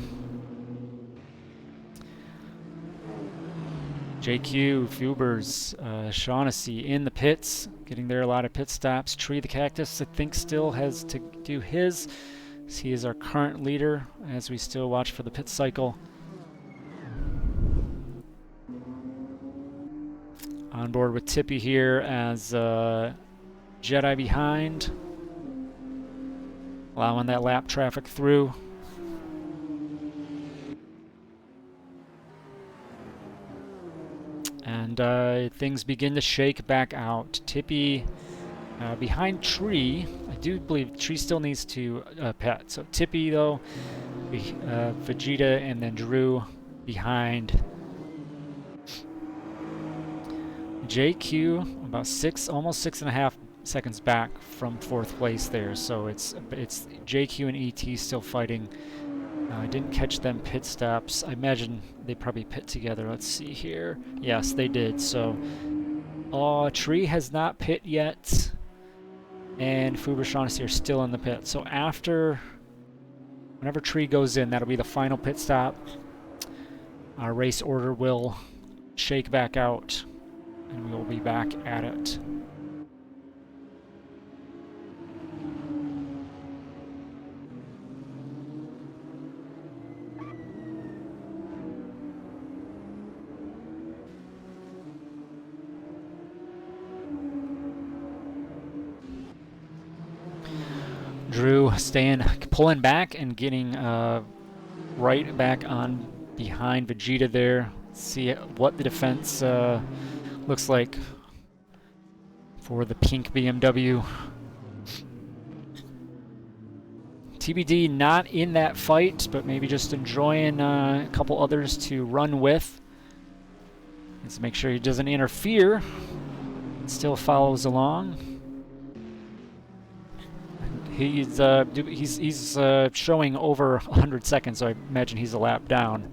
JQ, Fubers, Shaughnessy in the pits, getting there a lot of pit stops. Tree the Cactus, I think, still has to do his. He is our current leader as we still watch for the pit cycle. On board with Tippy here as Jedi behind, allowing that lap traffic through. And things begin to shake back out. Tippy behind Tree. I do believe Tree still needs to pit. So Tippy, though, Vegeta, and then Drew behind. JQ about almost 6.5 seconds back from 4th place there. So it's JQ and ET still fighting. I didn't catch them pit stops. I imagine they probably pit together. Let's see here. Yes, they did. So, Tree has not pit yet, and Fuber Shaughnessy are still in the pit. So whenever Tree goes in, that'll be the final pit stop. Our race order will shake back out, and we will be back at it. Drew pulling back and getting right back on behind Vegeta there. See what the defense looks like for the pink BMW. TBD not in that fight, but maybe just enjoying a couple others to run with. Let's make sure he doesn't interfere. Still follows along. He's showing over 100 seconds, so I imagine he's a lap down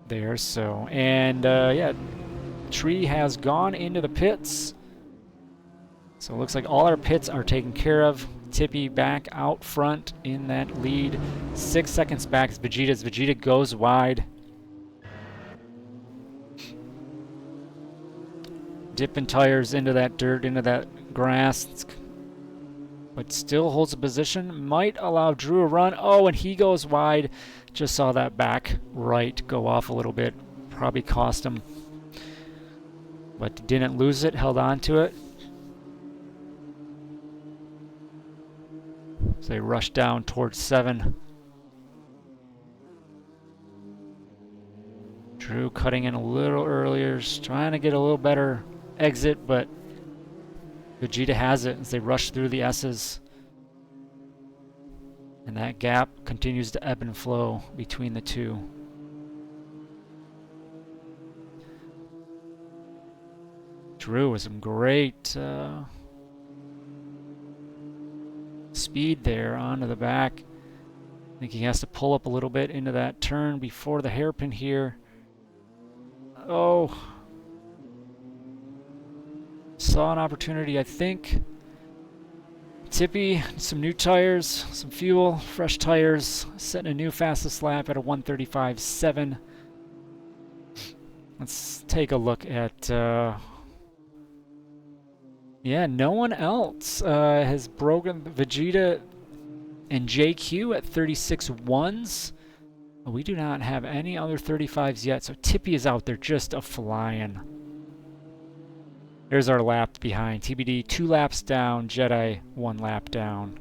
there. So, and yeah, Tree has gone into the pits. So it looks like all our pits are taken care of. Tippy back out front in that lead. 6 seconds back is Vegeta's. Vegeta goes wide. Dipping tires into that dirt, into that grass. But still holds a position. Might allow Drew a run. Oh, and he goes wide. Just saw that back right go off a little bit. Probably cost him. But didn't lose it. Held on to it. So they rush down towards 7. Drew cutting in a little earlier. Just trying to get a little better exit, but Vegeta has it as they rush through the S's. And that gap continues to ebb and flow between the two. Drew with some great speed there onto the back. I think he has to pull up a little bit into that turn before the hairpin here. Oh. Saw an opportunity, I think. Tippy, some new tires, some fuel, fresh tires, setting a new fastest lap at a 1:35.7. Let's take a look at... yeah, no one else has broken Vegeta and JQ at 36.1s. We do not have any other 35s yet, so Tippy is out there just a-flying. There's our lap behind. TBD 2 laps down, Jedi 1 lap down.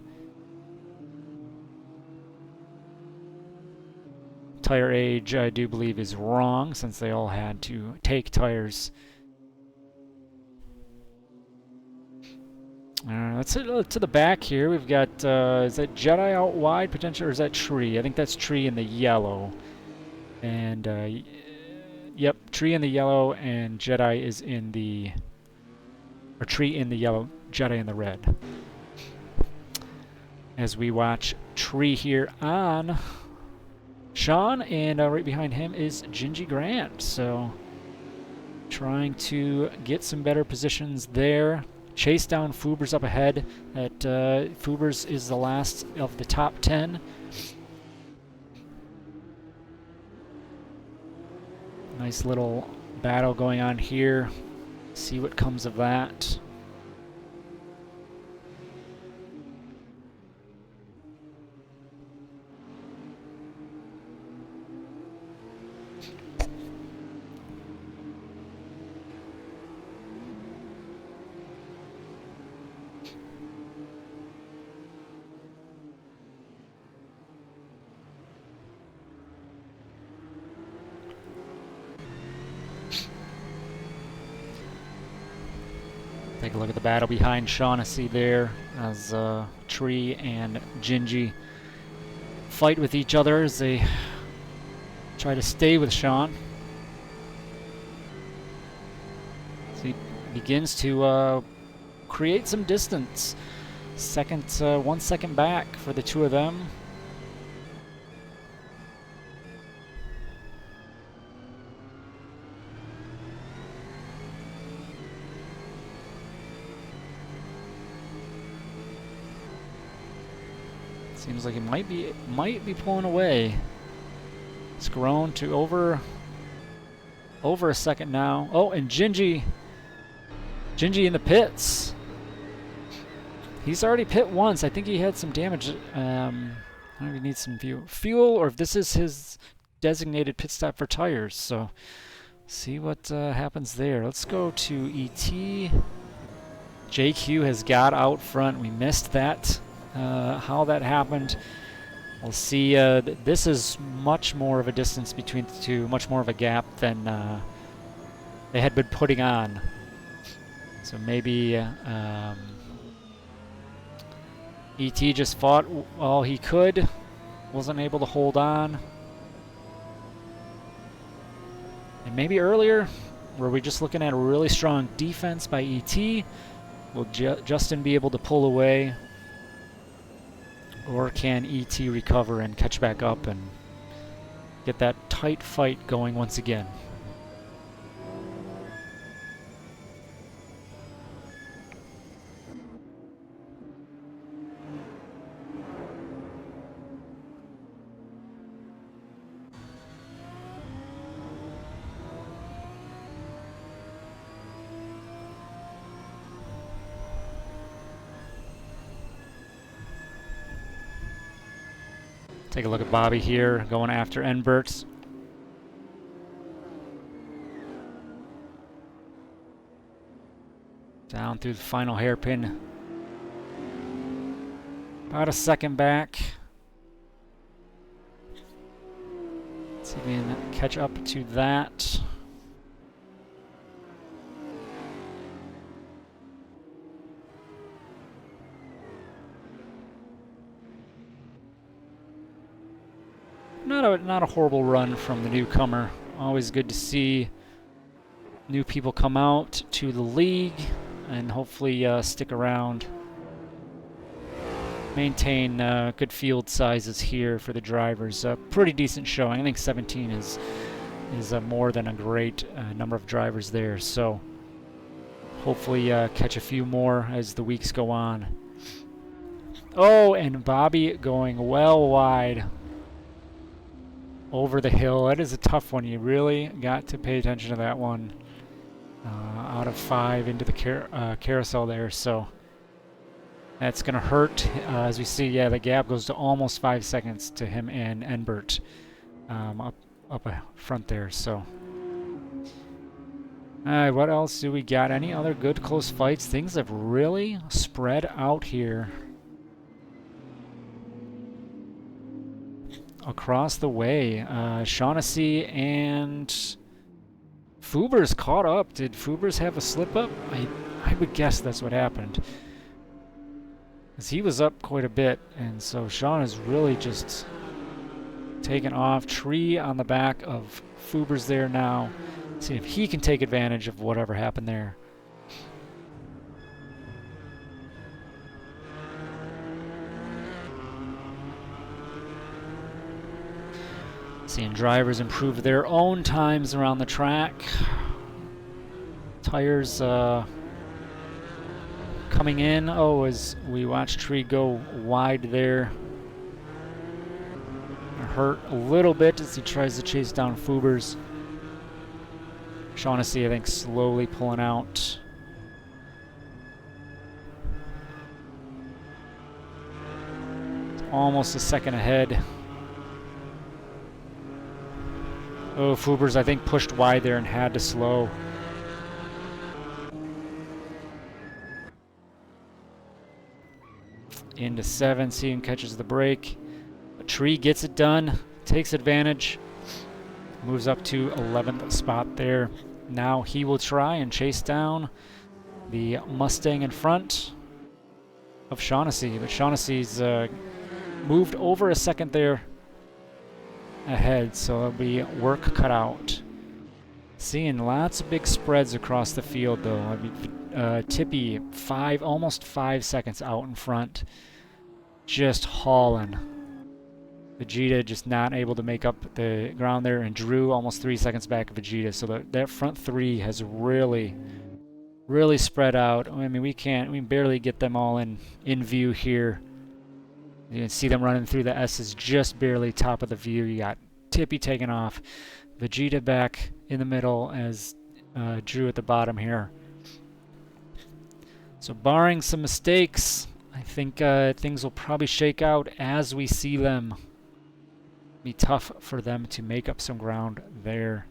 Tire age, I do believe, is wrong since they all had to take tires. Let's hit to the back here. We've got, is that Jedi out wide potentially, or is that Tree? I think that's Tree in the yellow. And, yep, Tree in the yellow, and Jedi is in the... Or Tree in the yellow, Jedi in the red. As we watch Tree here on Sean, and right behind him is Gingy Grant. So trying to get some better positions there. Chase down Fubers up ahead. That Fubers is the last of the top 10. Nice little battle going on here. See what comes of that. Take a look at the battle behind Shaughnessy there as Tree and Gingy fight with each other as they try to stay with Sean. So he begins to create some distance. 1 second back for the two of them. Seems like he might be pulling away. It's grown to over a second now. Oh, and Gingy in the pits. He's already pit once. I think he had some damage. I don't know if he needs some fuel, or if this is his designated pit stop for tires. So see what happens there. Let's go to ET. JQ has got out front. We missed that. How that happened. We'll see. This is much more of a distance between the two, much more of a gap than they had been putting on. So maybe ET just fought all he could. Wasn't able to hold on. And maybe earlier, were we just looking at a really strong defense by ET? Will Justin be able to pull away? Or can ET recover and catch back up and get that tight fight going once again? Take a look at Bobby here, going after Enbert. Down through the final hairpin. About a second back. Let's see if we can catch up to that. Not a horrible run from the newcomer. Always good to see new people come out to the league and hopefully stick around. Maintain good field sizes here for the drivers. Pretty decent showing. I think 17 is more than a great number of drivers there. So hopefully catch a few more as the weeks go on. Oh, and Bobby going well wide over the hill. That is a tough one. You really got to pay attention to that one. Out of 5 into the carousel there, so that's going to hurt. As we see, yeah, the gap goes to almost 5 seconds to him and Enbert up front there. So, what else do we got? Any other good close fights? Things have really spread out here across the way. Shaughnessy and Fubers caught up. Did Fubers have a slip up? I would guess that's what happened, because he was up quite a bit, and so Sean is really just taken off. Tree on the back of Fubers there now. See if he can take advantage of whatever happened there. Seeing drivers improve their own times around the track. Tires coming in. Oh, as we watch Tree go wide there. Hurt a little bit as he tries to chase down Fubers. Shaughnessy, I think, slowly pulling out. Almost a second ahead. Oh, Fubers, I think, pushed wide there and had to slow. Into 7, Sean catches the break. A Tree gets it done, takes advantage, moves up to 11th spot there. Now he will try and chase down the Mustang in front of Shaughnessy, but Shaughnessy's moved over a second there ahead, so there'll be work cut out. Seeing lots of big spreads across the field, though. I mean, Tippy almost 5 seconds out in front, just hauling. Vegeta just not able to make up the ground there, and Drew almost 3 seconds back of Vegeta. So that front 3 has really spread out. I mean, we barely get them all in view here. You can see them running through the S's just barely top of the view. You got Tippy taking off, Vegeta back in the middle as Drew at the bottom here. So barring some mistakes, I think things will probably shake out as we see them. Be tough for them to make up some ground there.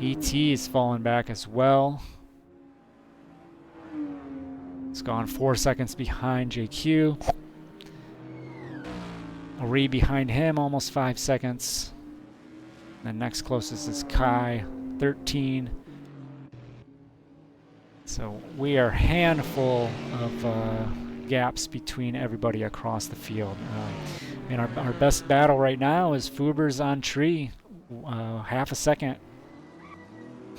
ET is falling back as well. It's gone 4 seconds behind JQ. Ari behind him, almost 5 seconds. The next closest is Kai, 13. So we are a handful of gaps between everybody across the field. I mean, our best battle right now is Fuber's on Tree, half a second.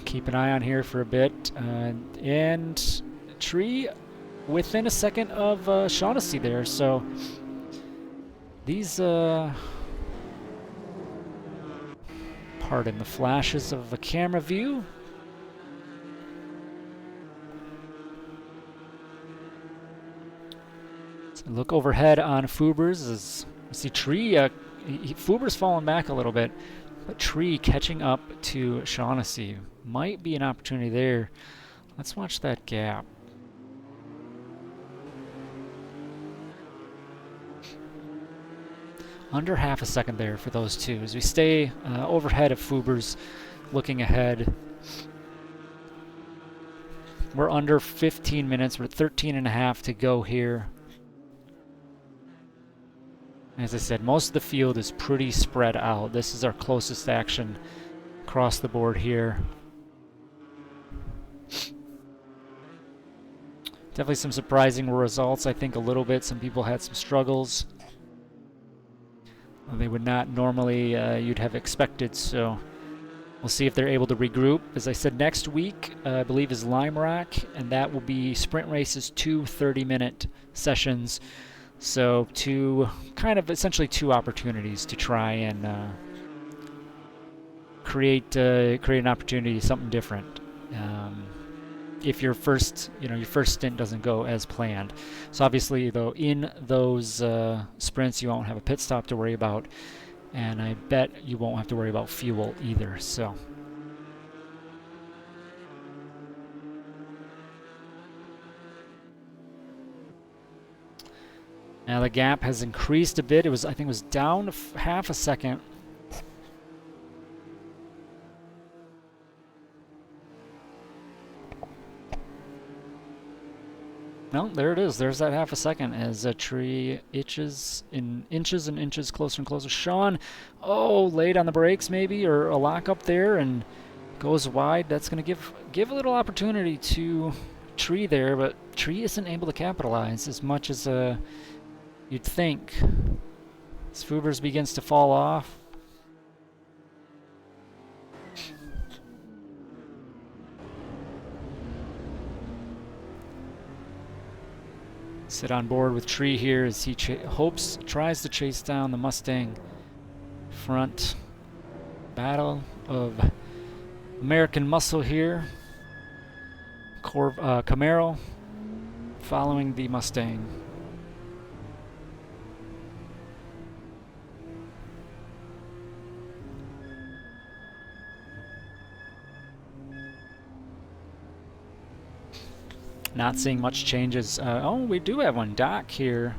Keep an eye on here for a bit, and Tree within a second of Shaughnessy there. So these, pardon the flashes of the camera view. So look overhead on Fuber's as we see Tree. Fuber's falling back a little bit, but Tree catching up to Shaughnessy. Might be an opportunity there. Let's watch that gap. Under half a second there for those two as we stay overhead of Fuber's, looking ahead. We're under 15 minutes. We're at 13 and a half to go here. As I said, most of the field is pretty spread out. This is our closest action across the board here. Definitely some surprising results, I think, a little bit. Some people had some struggles they would not normally you'd have expected, so we'll see if they're able to regroup. As I said, next week I believe is Lime Rock, and that will be sprint races, 2 30-minute sessions. So essentially two opportunities to try and create an opportunity, something different. If your first stint doesn't go as planned. So obviously, though, in those sprints, you won't have a pit stop to worry about, and I bet you won't have to worry about fuel either. So. Now the gap has increased a bit. I think it was down to half a second. No, there it is. There's that half a second as a Tree inches and inches closer and closer. Sean, late on the brakes maybe, or a lock up there and goes wide. That's going to give a little opportunity to Tree there, but Tree isn't able to capitalize as much as you'd think. As Fuber's begins to fall off. Sit on board with Tree here as he tries to chase down the Mustang front. Battle of American muscle here. Camaro following the Mustang. Not seeing much changes. We do have one. Doc here.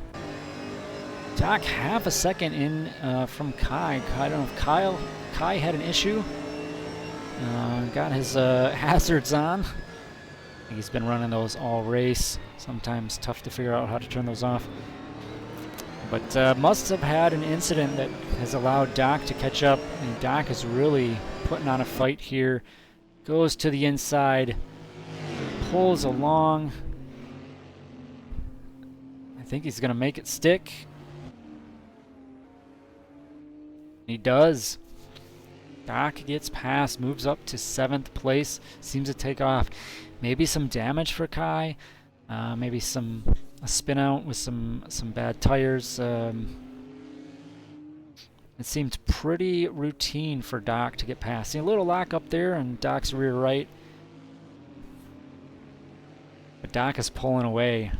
Doc half a second in from Kai. I don't know if Kai had an issue. Got his hazards on. I think he's been running those all race. Sometimes tough to figure out how to turn those off. But must have had an incident that has allowed Doc to catch up. And Doc is really putting on a fight here. Goes to the inside. Pulls along. I think he's going to make it stick. He does. Doc gets past, moves up to 7th place, seems to take off. Maybe some damage for Kai. Maybe a spin out with some bad tires. It seemed pretty routine for Doc to get past. See a little lock up there on Doc's rear right. But Doc is pulling away.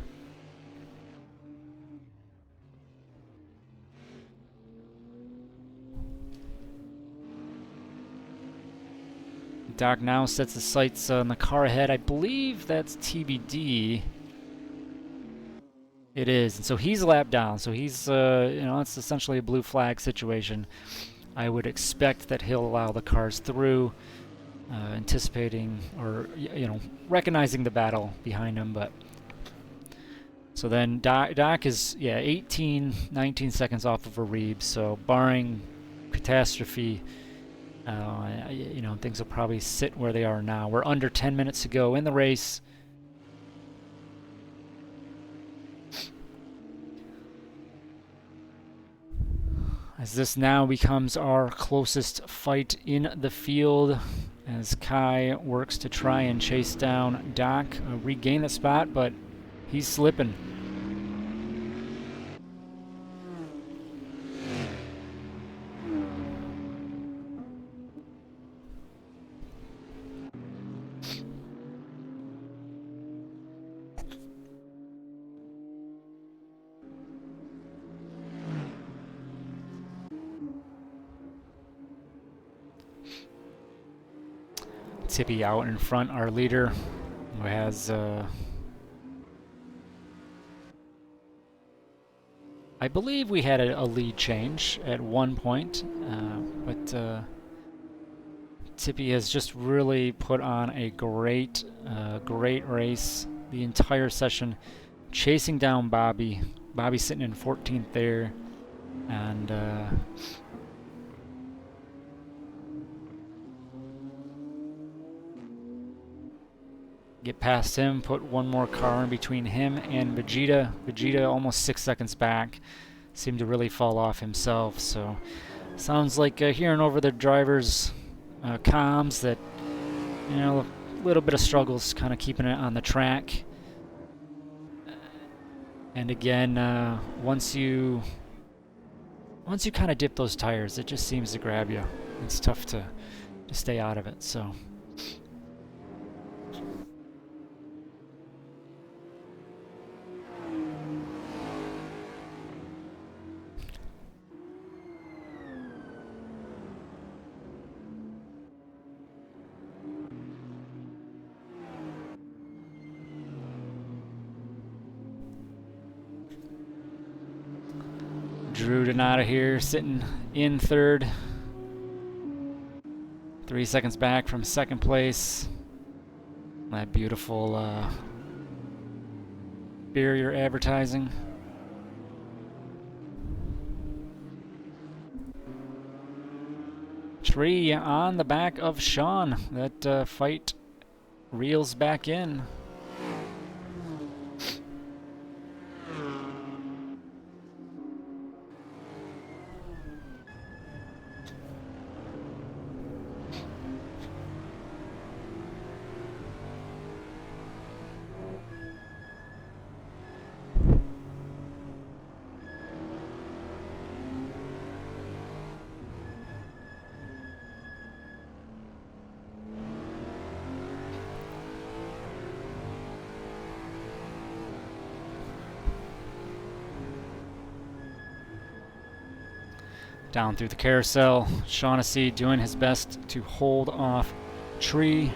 Doc now sets his sights on the car ahead. I believe that's TBD. It is. And so he's a lap down. So he's, it's essentially a blue flag situation. I would expect that he'll allow the cars through. Anticipating or recognizing the battle behind him, but so then Doc is 19 seconds off of a Reeb, so barring catastrophe, things will probably sit where they are now. We're under 10 minutes to go in the race. as this now becomes our closest fight in the field, as Kai works to try and chase down Doc, regain the spot, but he's slipping. Tippy out in front, our leader, who has, I believe we had a lead change at one point, but Tippy has just really put on a great race the entire session, chasing down Bobby. Bobby's sitting in 14th there, and get past him, put one more car in between him and Vegeta. Vegeta almost 6 seconds back, seemed to really fall off himself, so sounds like hearing over the driver's comms that, you know, a little bit of struggles kind of keeping it on the track. And again, once you kind of dip those tires, it just seems to grab you. It's tough to stay out of it, so. Drew Donata here, sitting in third. 3 seconds back from second place. That beautiful barrier advertising. Tree on the back of Sean. That fight reels back in. Down through the carousel, Shaughnessy doing his best to hold off Tree.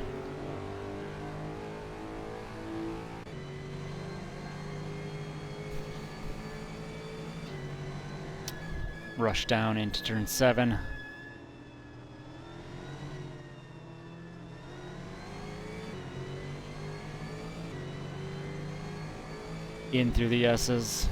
Rush down into turn 7. In through the S's.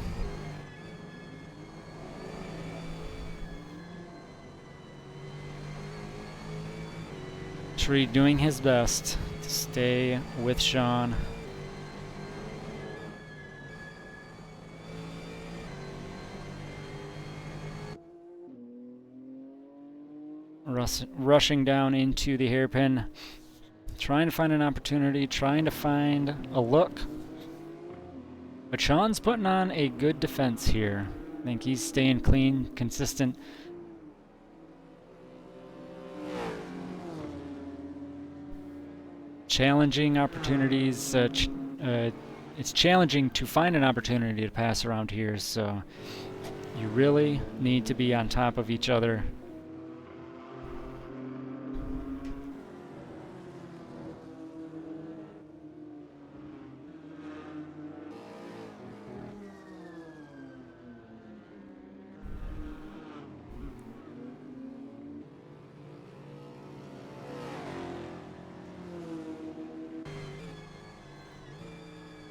Tree doing his best to stay with Sean. Rushing down into the hairpin, trying to find an opportunity, trying to find a look. But Sean's putting on a good defense here. I think he's staying clean, consistent. Challenging opportunities. It's challenging to find an opportunity to pass around here, so you really need to be on top of each other.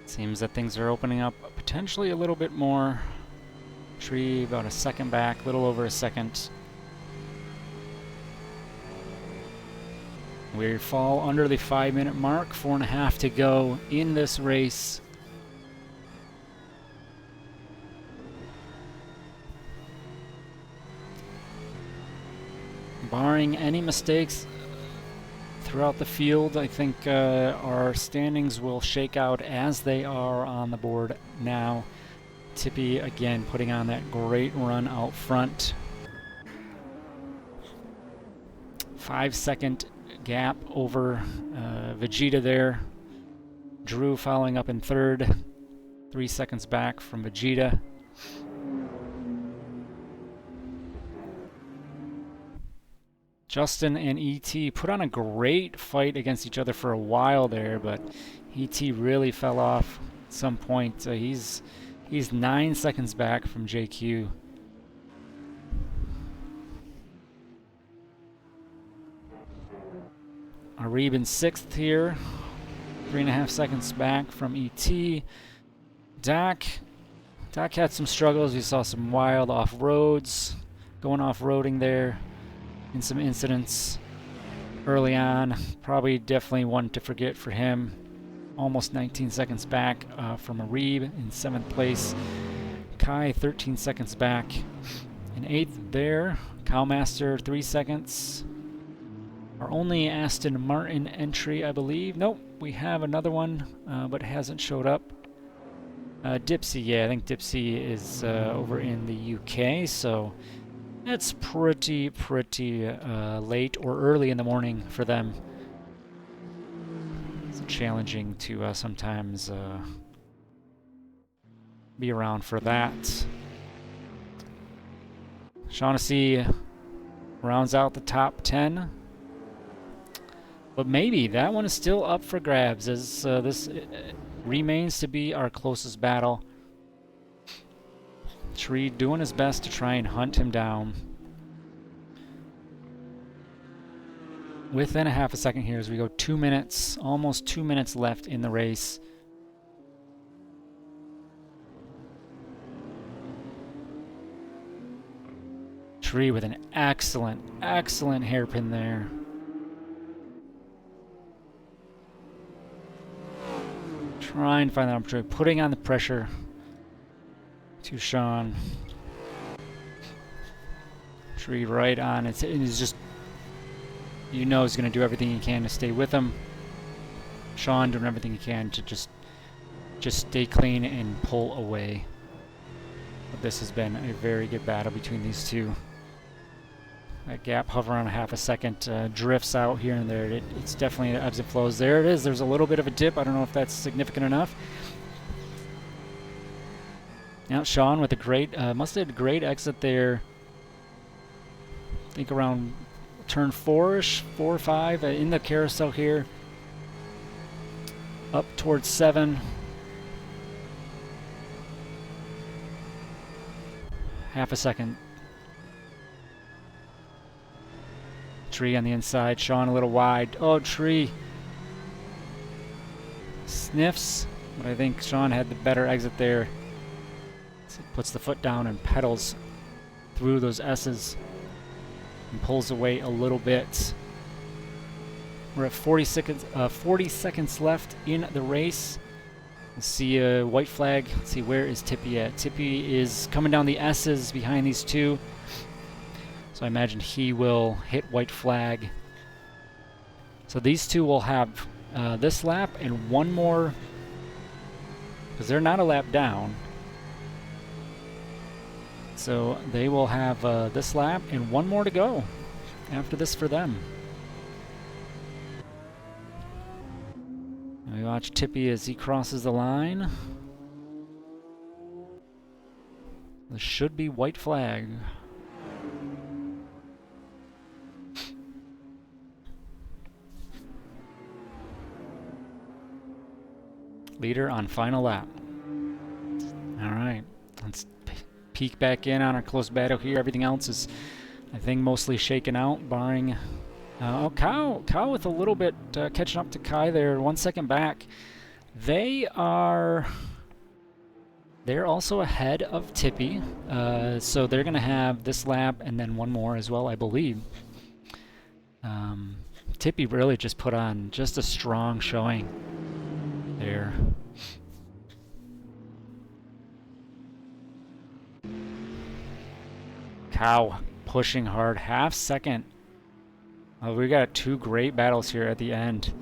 Seems that things are opening up potentially a little bit more. Tree about a second back, little over a second. We fall under the 5-minute mark, 4.5 to go in this race. barring any mistakes throughout the field, I think our standings will shake out as they are on the board now. Tippy again putting on that great run out front. 5-second gap over Vegeta there. Drew following up in third. 3 seconds back from Vegeta. Justin and ET put on a great fight against each other for a while there, but ET really fell off at some point. He's 9 seconds back from JQ. Arib in 6th here, 3.5 seconds back from ET. Doc had some struggles. We saw some wild off-roads, going off-roading there in some incidents early on. Probably definitely one to forget for him. Almost 19 seconds back from Arib in 7th place. Kai 13 seconds back in 8th there. Cowmaster 3 seconds. Our only Aston Martin entry, I believe. Nope, we have another one, but it hasn't showed up. Dipsy, yeah, I think Dipsy is over in the UK, so it's pretty late or early in the morning for them. It's challenging to sometimes be around for that. Shaughnessy rounds out the top 10. But maybe that one is still up for grabs, as this remains to be our closest battle. Tree doing his best to try and hunt him down. Within a half a second here as we go 2 minutes, almost 2 minutes left in the race. Tree with an excellent hairpin there. Trying to find that opportunity, putting on the pressure to Sean. Tree right on. It's just, you know, he's going to do everything he can to stay with him. Sean doing everything he can to just stay clean and pull away. But this has been a very good battle between these two. That gap hovering on a half a second, drifts out here and there. It's definitely ebbs and flows. There it is. There's a little bit of a dip. I don't know if that's significant enough. Now Sean with a great, must have had a great exit there. I think around turn 4-ish, 4 or 5 in the carousel here. Up towards 7. Half a second. Tree on the inside, Sean a little wide. Oh, Tree sniffs, but I think Sean had the better exit there. So he puts the foot down and pedals through those S's and pulls away a little bit. We're at 40 seconds left in the race. Let's see a white flag. Let's see, where is Tippy at? Tippy is coming down the S's behind these two. So I imagine he will hit white flag. So these two will have this lap and one more, because they're not a lap down. So they will have this lap and one more to go after this for them. And we watch Tippy as he crosses the line. This should be white flag. Leader on final lap. All right, let's peek back in on our close battle here. Everything else is, I think, mostly shaken out, barring Cow with a little bit catching up to Kai there, 1 second back. They're also ahead of Tippy, so they're gonna have this lap and then one more as well, I believe. Tippy really just put on just a strong showing there. Cow pushing hard, half second We got 2 great battles here at the end.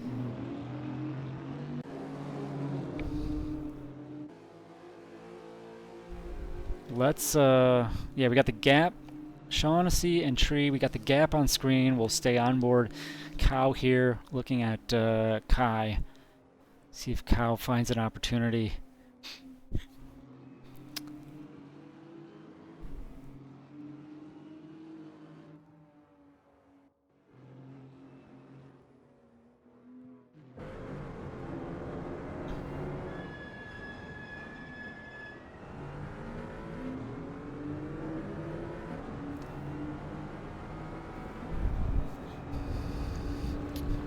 Let's, yeah, we got the gap. Shaughnessy and Tree, we got the gap on screen. We'll stay on board. Cow here, looking at Kai. See if Cow finds an opportunity.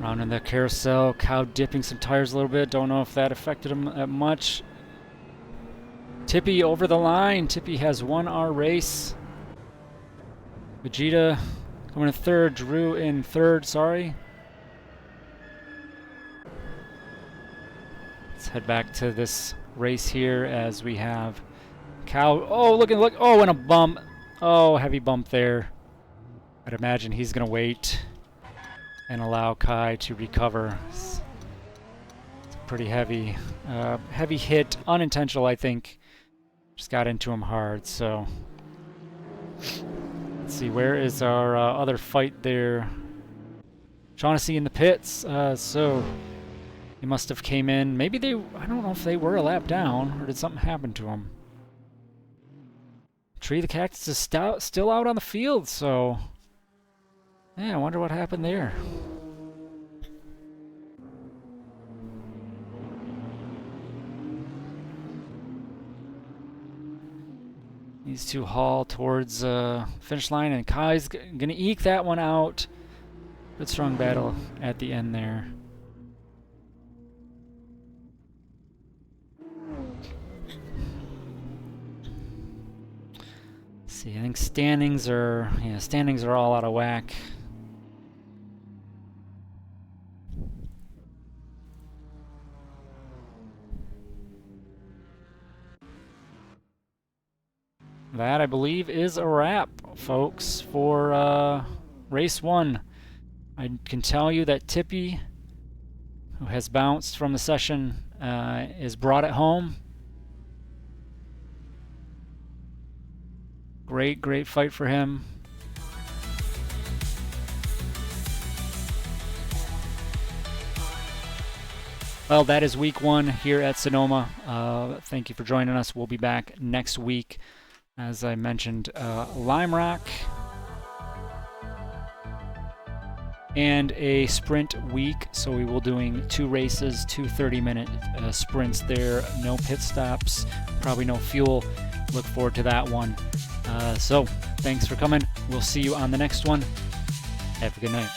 Around in the carousel, Cow dipping some tires a little bit. Don't know if that affected him that much. Tippy over the line. Tippy has won our race. Vegeta coming in third. Drew in third, sorry. Let's head back to this race here as we have Cow. Oh, look. Oh, and a bump. Oh, heavy bump there. I'd imagine he's going to wait and allow Kai to recover. It's a pretty heavy hit, unintentional, I think. Just got into him hard, so. Let's see, where is our other fight there? Shaughnessy in the pits, so he must have came in. Maybe they, I don't know if they were a lap down, or did something happen to him? Tree the Cactus is still out on the field, so. Yeah, I wonder what happened there. These two haul towards finish line, and Kai's gonna eke that one out. Good strong battle at the end there. Let's see, I think standings are all out of whack. That, I believe, is a wrap, folks, for race 1. I can tell you that Tippy, who has bounced from the session, is brought it home. Great fight for him. Well, that is week 1 here at Sonoma. Thank you for joining us. We'll be back next week. As I mentioned, Lime Rock and a sprint week. So we will doing 2 races, 2 30-minute sprints there. No pit stops, probably no fuel. Look forward to that one. So thanks for coming. We'll see you on the next one. Have a good night.